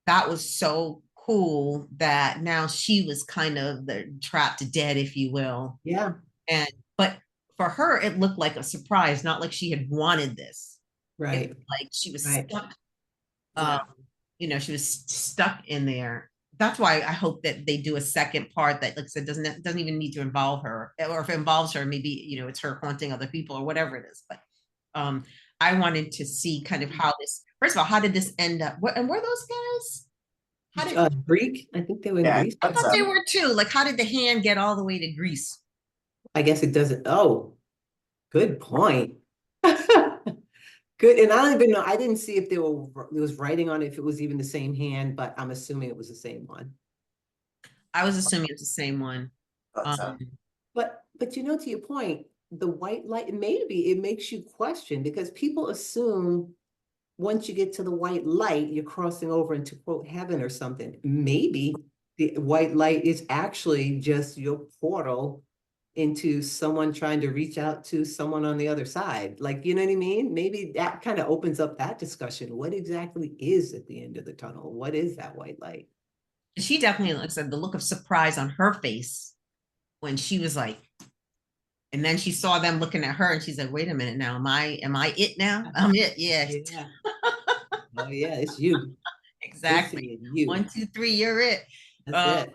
that was so cool that now she was kind of the trapped dead, if you will. Yeah, And but for her, it looked like a surprise, not like she had wanted this. It right, was like she was right. stuck. Yeah. She was stuck in there. That's why I hope that they do a second part that, like I said, doesn't even need to involve her, or if it involves her, maybe it's her haunting other people or whatever it is. But um, I wanted to see kind of how this. First of all, how did this end up? And were those guys? How did Greek, I think they were in Yeah, Greece. I that's thought they were too? Like, how did the hand get all the way to Greece? I guess it doesn't. Oh, good point. Good. And I don't even know. I didn't see if there was writing on it, if it was even the same hand, but I'm assuming it was the same one. I was assuming it's the same one. thought so. But to your point, the white light, maybe it makes you question because people assume once you get to the white light, you're crossing over into quote heaven or something. Maybe the white light is actually just your portal into someone trying to reach out to someone on the other side. Like, you know what I mean? Maybe that kind of opens up that discussion. What exactly is at the end of the tunnel? What is that white light? She definitely, like I said, the look of surprise on her face when she was like, and then she saw them looking at her and she's like, wait a minute now, am I it now? I'm it, yeah. Yeah. Oh yeah, it's you. It's Exactly. you. 1, 2, 3, you're it. That's Um, it.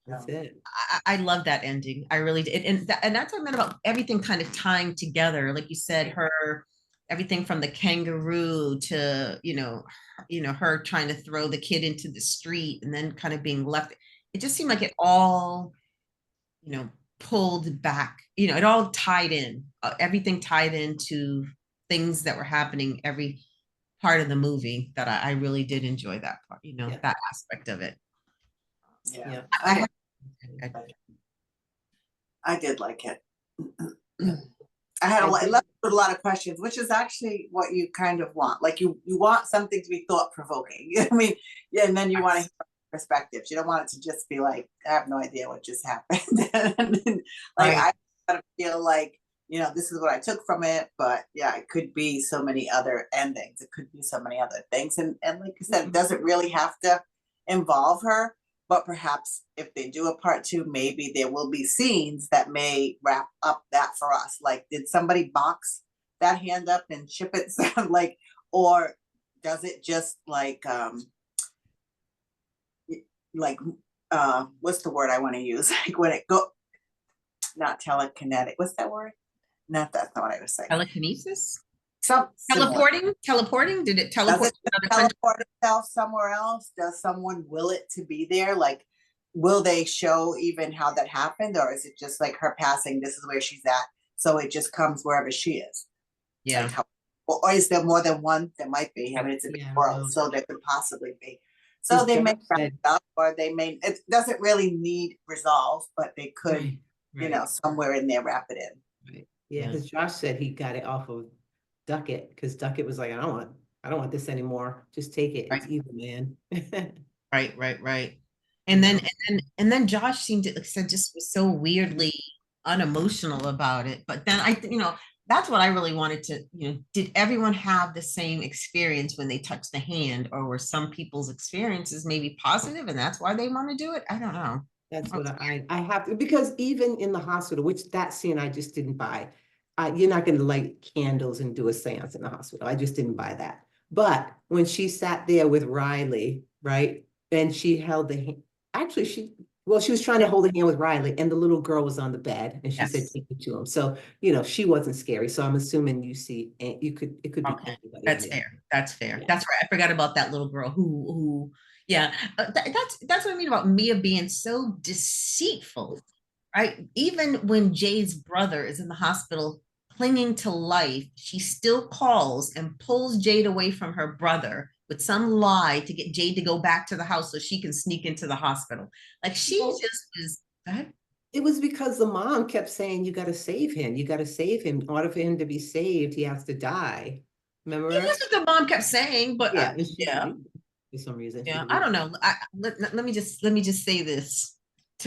That's it. I love that ending. I really did. And that's what I meant about everything kind of tying together. Like you said, her everything from the kangaroo to, her trying to throw the kid into the street and then kind of being left. It just seemed like it all, you know, pulled back, it all tied in. Everything tied into things that were happening every part of the movie that I really did enjoy that part, Yeah. that aspect of it. Yeah. Yeah. I did like it. Yeah. I had I it did. left with a lot of questions, which is actually what you kind of want. Like you want something to be thought provoking. I mean, yeah, and then you want to hear perspectives. You don't want it to just be like, I have no idea what just happened. And then, like Right. I kind of feel like, this is what I took from it, but yeah, it could be so many other endings. It could be so many other things. And like I said, it doesn't really have to involve her. But perhaps if they do a part 2, maybe there will be scenes that may wrap up that for us. Like, did somebody box that hand up and ship it? Like, or does it just like what's the word I want to use? Like when it not telekinetic. What's that word? Not that's not what I was saying. Telekinesis? Some similar. Teleporting? Did it Does teleport it to another country? teleport itself somewhere else? Does someone will it to be there? Like, will they show even how that happened, or is it just like her passing? This is where she's at, so it just comes wherever she is. Yeah. Like how, or is there more than one? There might be. I mean, it's a big Yeah, world, no. so there could possibly be. So As they may Josh wrap said, it up, or they may. It doesn't really need resolve, but they could, right, somewhere in there wrap it in. right. Yeah, Yeah. because Josh said he got it off of Duckett because Duckett was like, I don't want this anymore. Just take it. It's Right. evil, man. Right. You And then know? Josh seemed to, like I said, just was so weirdly unemotional about it. But then that's what I really wanted to, did everyone have the same experience when they touched the hand, or were some people's experiences maybe positive and that's why they want to do it? I don't know. That's what I have to, because even in the hospital, which that scene I just didn't buy. You're not going to light candles and do a seance in the hospital. I just didn't buy that. But when she sat there with Riley, right, and she held the hand, actually she was trying to hold the hand with Riley, and the little girl was on the bed, and she said, Yes. take it to him. So, she wasn't scary. So I'm assuming and it could be Okay, anybody. that's in there. fair. That's fair. Yeah. That's right. I forgot about that little girl who, yeah, that's what I mean about Mia being so deceitful, right? Even when Jay's brother is in the hospital clinging to life, she still calls and pulls Jade away from her brother with some lie to get Jade to go back to the house so she can sneak into the hospital. Like she Well, just was. Go ahead. It was because the mom kept saying, you got to save him. You got to save him. In order for him to be saved, he has to die. Yeah, Remember? that's what the mom kept saying, but Yeah, and she yeah. believed it for some reason. She Yeah, I believed don't it. know. Let me just say this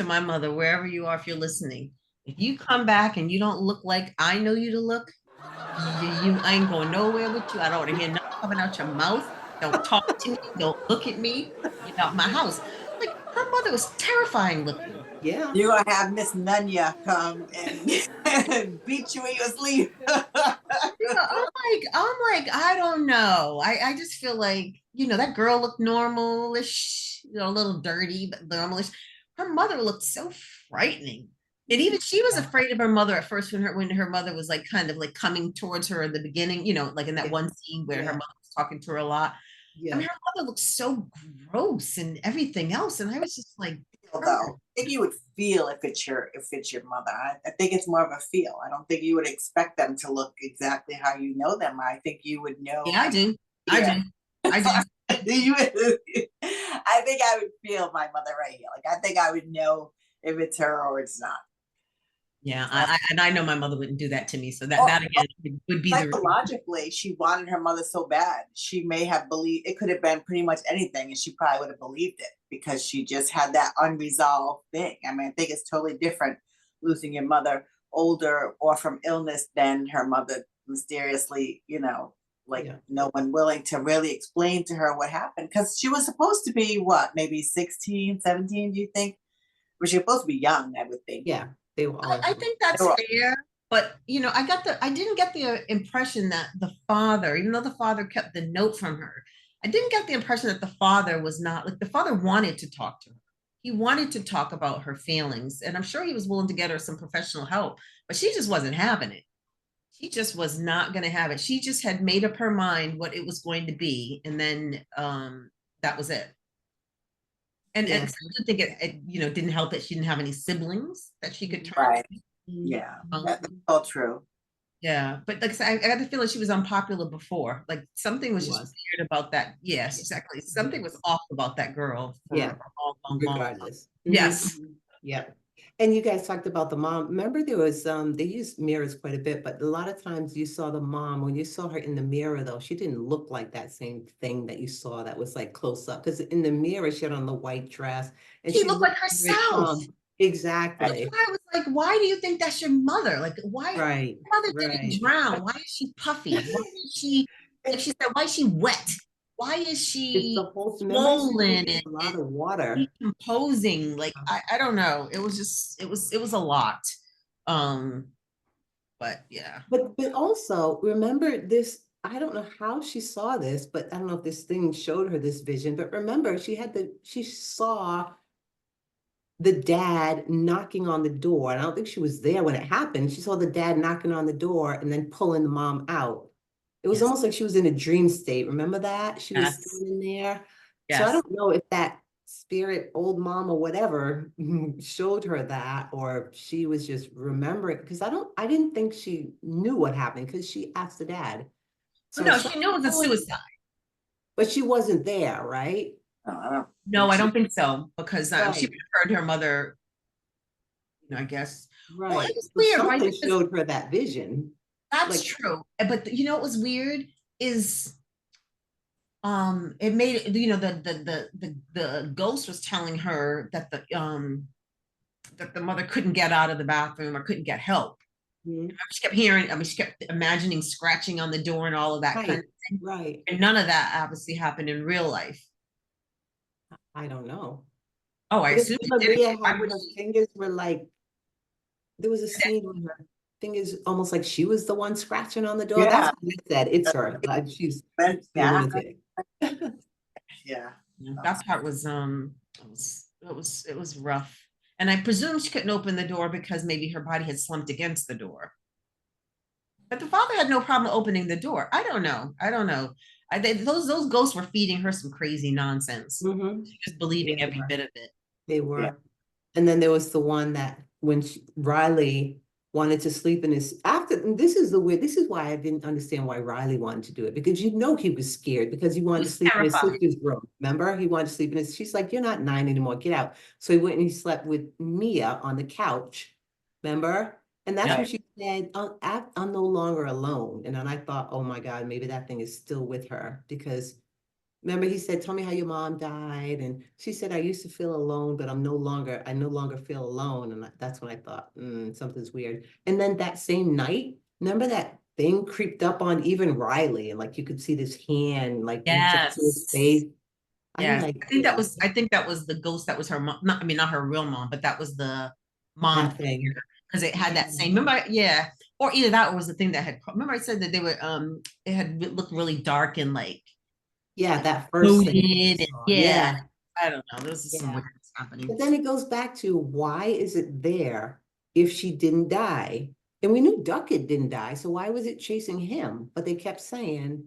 to my mother, wherever you are, if you're listening, if you come back and you don't look like I know you to look, I ain't going nowhere with you. I don't want to hear nothing coming out your mouth. Don't talk to me. Don't look at me. Get out my house. Like her mother was terrifying looking. Yeah. You're gonna have Miss Nunya come and, and beat you in your sleep. I don't know. I just feel like, that girl looked normalish, a little dirty, but normalish. Her mother looked so frightening. And even she was afraid of her mother at first when her mother was like kind of like coming towards her in the beginning, like in that Yeah. one scene where her Yeah. mother was talking to her a lot. I Yeah. mean, her mother looked so gross and everything else. And I was just like, Though I think you would feel if it's your mother. I think it's more of a feel. I don't think you would expect them to look exactly how you know them. I think you would know. yeah, I do. Yeah. I do. I think I would feel my mother right here. Like I think I would know if it's her or it's not. Yeah, I know my mother wouldn't do that to me. So that Oh, that again would be the Psychologically, she wanted her mother so bad. She may have believed it could have been pretty much anything, and she probably would have believed it because she just had that unresolved thing. I mean, I think it's totally different losing your mother older or from illness than her mother mysteriously, like Yeah. no one willing to really explain to her what happened. Because she was supposed to be what, maybe 16, 17, do you think? Was she supposed to be young, I would think. Yeah. They were all. I think that's fair, but I didn't get the impression that the father, even though the father kept the note from her, I didn't get the impression that the father was not like the father wanted to talk to her. He wanted to talk about her feelings, and I'm sure he was willing to get her some professional help, but she just wasn't having it. She just was not going to have it. She just had made up her mind what it was going to be, and then that was it. And Yeah. I do think it didn't help that she didn't have any siblings that she could turn Right. to. Yeah, Um, that's all true. Yeah, but like I said, I got the feeling she was unpopular before. Like something was She just was. weird about that. Yes, exactly. Something was off about that girl for Yeah. a long, long, long time. Regardless. Yes. Mhm. Yep. And you guys talked about the mom. Remember there was they used mirrors quite a bit, but a lot of times you saw the mom when you saw her in the mirror though, she didn't look like that same thing that you saw that was like close up. Because in the mirror, she had on the white dress and She she looked like looked very herself. calm. That's Exactly. why I was like, why do you think that's your mother? Like, why Right. your mother Right. didn't drown? Why is she puffy? Why is she, like she said, why is she wet? Why is It's she the whole remember she swollen drinking and, a lot of water. decomposing? Like, I don't know. It was just, it was a lot. Um, but yeah. But also remember this, I don't know how she saw this, but I don't know if this thing showed her this vision, but remember she saw the dad knocking on the door. And I don't think she was there when it happened. She saw the dad knocking on the door and then pulling the mom out. It was Yes. almost like she was in a dream state. Remember that? She was Yes. standing there. So I Yes. don't know if that spirit, old mom or whatever, showed her that, or she was just remembering. Because I didn't think she knew what happened because she asked the dad. So No, she knew it was a suicide. but she wasn't there, right? No, I don't think so, because she Right. would have heard her mother, I guess. Well, Right. it was So weird, right? something Because showed her that vision. that's Like, true. But what was weird is it made it, the ghost was telling her that the mother couldn't get out of the bathroom or couldn't get help. mhm. She kept hearing, I mean, she kept imagining scratching on the door and all of that kind Right, of thing. right. And none of that obviously happened in real life. I don't know. Oh, I But assume if it did. Maria Why had would her she? fingers were like, there was a scene where her fingers almost like she was the one scratching on the door. Yeah. That's what I said. It's her. Like she's But, the lunatic. yeah. That part was it was rough. And I presume she couldn't open the door because maybe her body had slumped against the door. But the father had no problem opening the door. I don't know. Those ghosts were feeding her some crazy nonsense. Mhm. She was believing Yeah, every bit of it. they were. Yeah. And then there was the one that when Riley wanted to sleep in his after, and this is why I didn't understand why Riley wanted to do it, because he was scared because he wanted to was sleep in his terrified. sister's room. Remember? He wanted to sleep in his, she's like, you're not 9 anymore, get out. So he went and he slept with Mia on the couch. Remember? And that's Yeah. when she said, I'm no longer alone. And then I thought, oh my God, maybe that thing is still with her because Remember he said, tell me how your mom died. And she said, I used to feel alone, but I no longer feel alone. And that's when I thought, something's weird. And then that same night, remember that thing creeped up on even Riley, and like you could see this hand like reach up to his Yes. face. I'm Yes. like, I think that was the ghost that was her mom. Not, I mean, not her real mom, but that was the mom that thing. because it had that Yeah, same, remember, yeah. Or either that or was the thing that had, remember I said that they were, it had looked really dark and like yeah, that first thing I bloated and saw. yeah, Yeah, I don't know. There was just some yeah. weirdness happening. But then it goes back to why is it there if she didn't die? And we knew Duckett didn't die, so why was it chasing him? But they kept saying,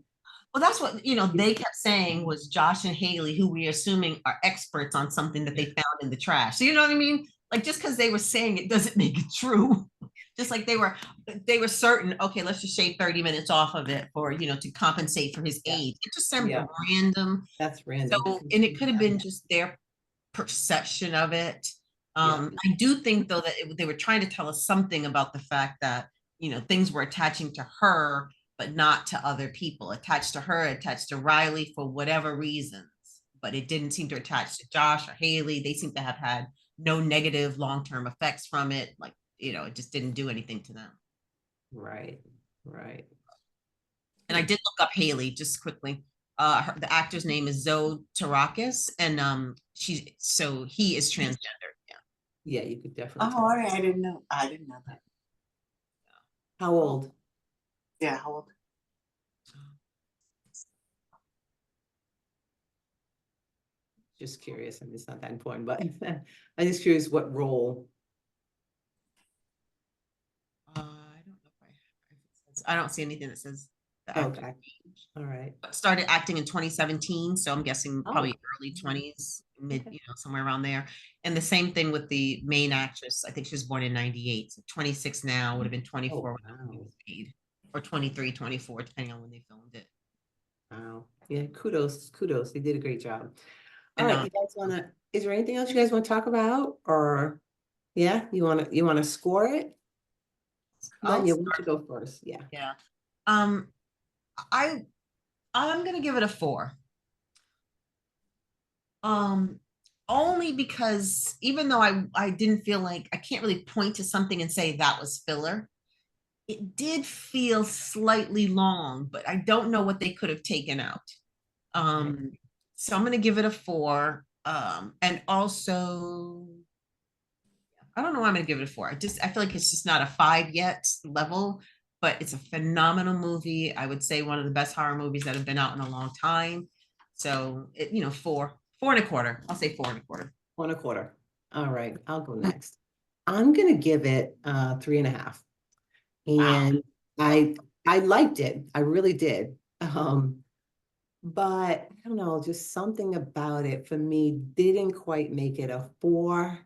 Well, that's what, they kept saying was Josh and Haley, who we are assuming are experts on something that they found in the trash. So you know what I mean? Like just because they were saying it doesn't make it true. Just like they were certain, okay, let's just shave 30 minutes off of it for, to compensate for his yeah, age. It just seemed yeah, random. that's So, random. and it could have been just their perception of it. Yeah, I do think though that they were trying to tell us something about the fact that, things were attaching to her, but not to other people, attached to her, attached to Riley for whatever reasons. But it didn't seem to attach to Josh or Haley. They seem to have had no negative long-term effects from it. Like, it just didn't do anything to them. right, right. And I did look up Haley just quickly. The actor's name is Zoe Tarakis, and he is transgender. Yeah. Yeah, you could definitely Oh, all tell. right, I didn't know, that. How old? Yeah, how old? Just curious. I mean, it's not that important, but I'm just curious what role. I don't know if it says, I don't see anything that says the actor Okay, all right. started acting in 2017, so I'm guessing Oh, probably early 20s, mid, okay. somewhere around there. And the same thing with the main actress. I think she was born in 98, so 26 now, would have been Oh, 24 when the movie wow. was made, or 23, 24, depending on when they filmed it. Wow. Yeah, kudos, kudos. They did a great job. All And right, you guys is there anything else you guys want to talk about? Or yeah, you wanna score it? I'll Lanya, why don't start. you go first? Yeah. Yeah. Um, I I'm gonna give it a 4. Um, Only because even though I didn't feel like I can't really point to something and say that was filler, it did feel slightly long, but I don't know what they could have taken out. Okay. So I'm gonna give it a 4. And also I don't know why I'm gonna give it a 4. I feel like it's just not a 5 yet level, but it's a phenomenal movie. I would say one of the best horror movies that have been out in a long time. So 4.25. I'll say 4.25. 1.25. All right, I'll go next. I'm gonna give it 3.5. Wow. And I I liked it. I really did. But I don't know, just something about it for me didn't quite make it a 4.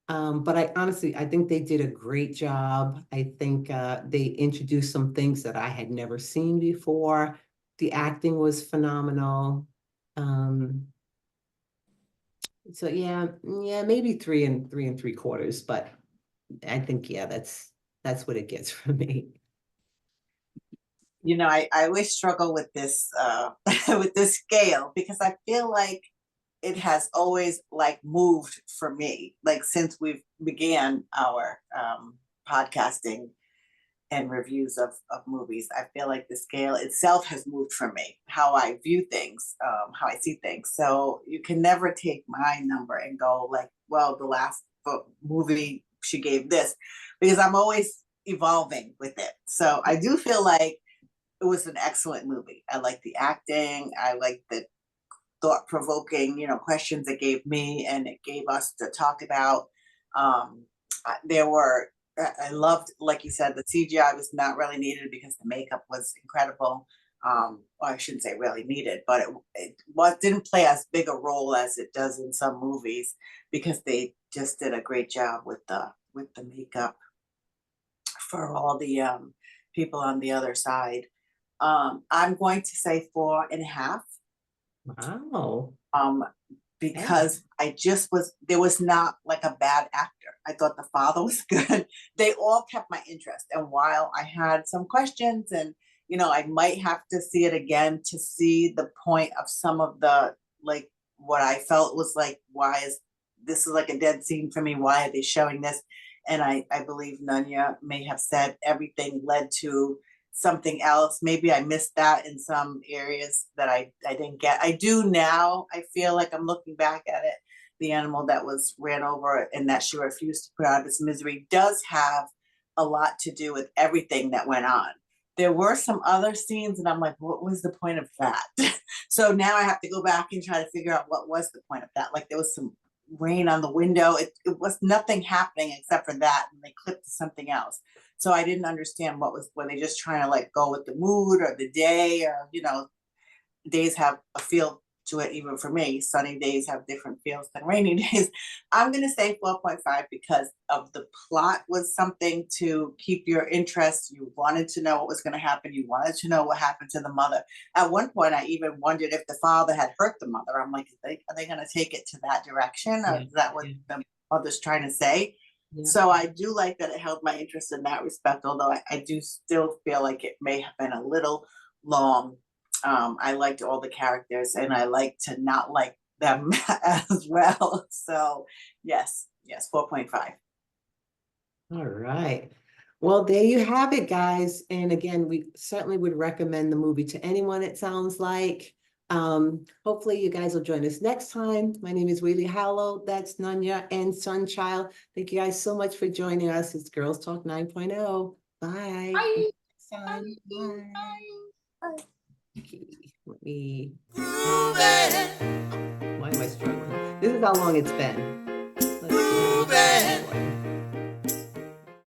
But I think they did a great job. I think they introduced some things that I had never seen before. The acting was phenomenal. Um, so yeah, maybe 3 and 3.75, but I think yeah, that's what it gets from me. I always struggle with this with this scale because I feel like it has always like moved for me, like since we began our podcasting and reviews of movies. I feel like the scale itself has moved for me, how I view things, how I see things. So you can never take my number and go like, well, the last movie she gave this, because I'm always evolving with it. So I do feel like it was an excellent movie. I like the acting. I like the thought-provoking, questions it gave me and it gave us to talk about. There were, I loved, like you said, the CGI was not really needed because the makeup was incredible. Well, I shouldn't say really needed, but it didn't play as big a role as it does in some movies because they just did a great job with the makeup for all the people on the other side. I'm going to say 4.5. Wow. Um, Okay. because there was not like a bad actor. I thought the father was good. They all kept my interest. And while I had some questions and, I might have to see it again to see the point of some of the, like, what I felt was like, why is this is like a dead scene for me? Why are they showing this? And I believe Nunya may have said everything led to something else. Maybe I missed that in some areas that I didn't get. I do now. I feel like I'm looking back at it. The animal that was ran over and that she refused to put out of its misery does have a lot to do with everything that went on. There were some other scenes and I'm like, what was the point of that? So now I have to go back and try to figure out what was the point of that. Like there was some rain on the window. It was nothing happening except for that. And they clipped to something else. So I didn't understand were they just trying to like go with the mood or the day, or, days have a feel to it. Even for me, sunny days have different feels than rainy days. I'm going to say 4.5 because of the plot was something to keep your interest. You wanted to know what was going to happen. You wanted to know what happened to the mother. At one point, I even wondered if the father had hurt the mother. I'm like, are they going to take it to that direction? Or is that what the mother's trying to say? Yeah. So I do like that it held my interest in that respect, although I do still feel like it may have been a little long. I liked all the characters and I like to not like them as well. So yes, 4.5. All right. Well, there you have it, guys. And again, we certainly would recommend the movie to anyone, it sounds like. Hopefully you guys will join us next time. My name is Wheelie Hallow. That's Nunya and Sunchild. Thank you guys so much for joining us. It's Girls Talk 9.0. Bye. Bye. Bye. Bye. Bye. Okay, let me. Why am I struggling? This is how long it's been. Let's see.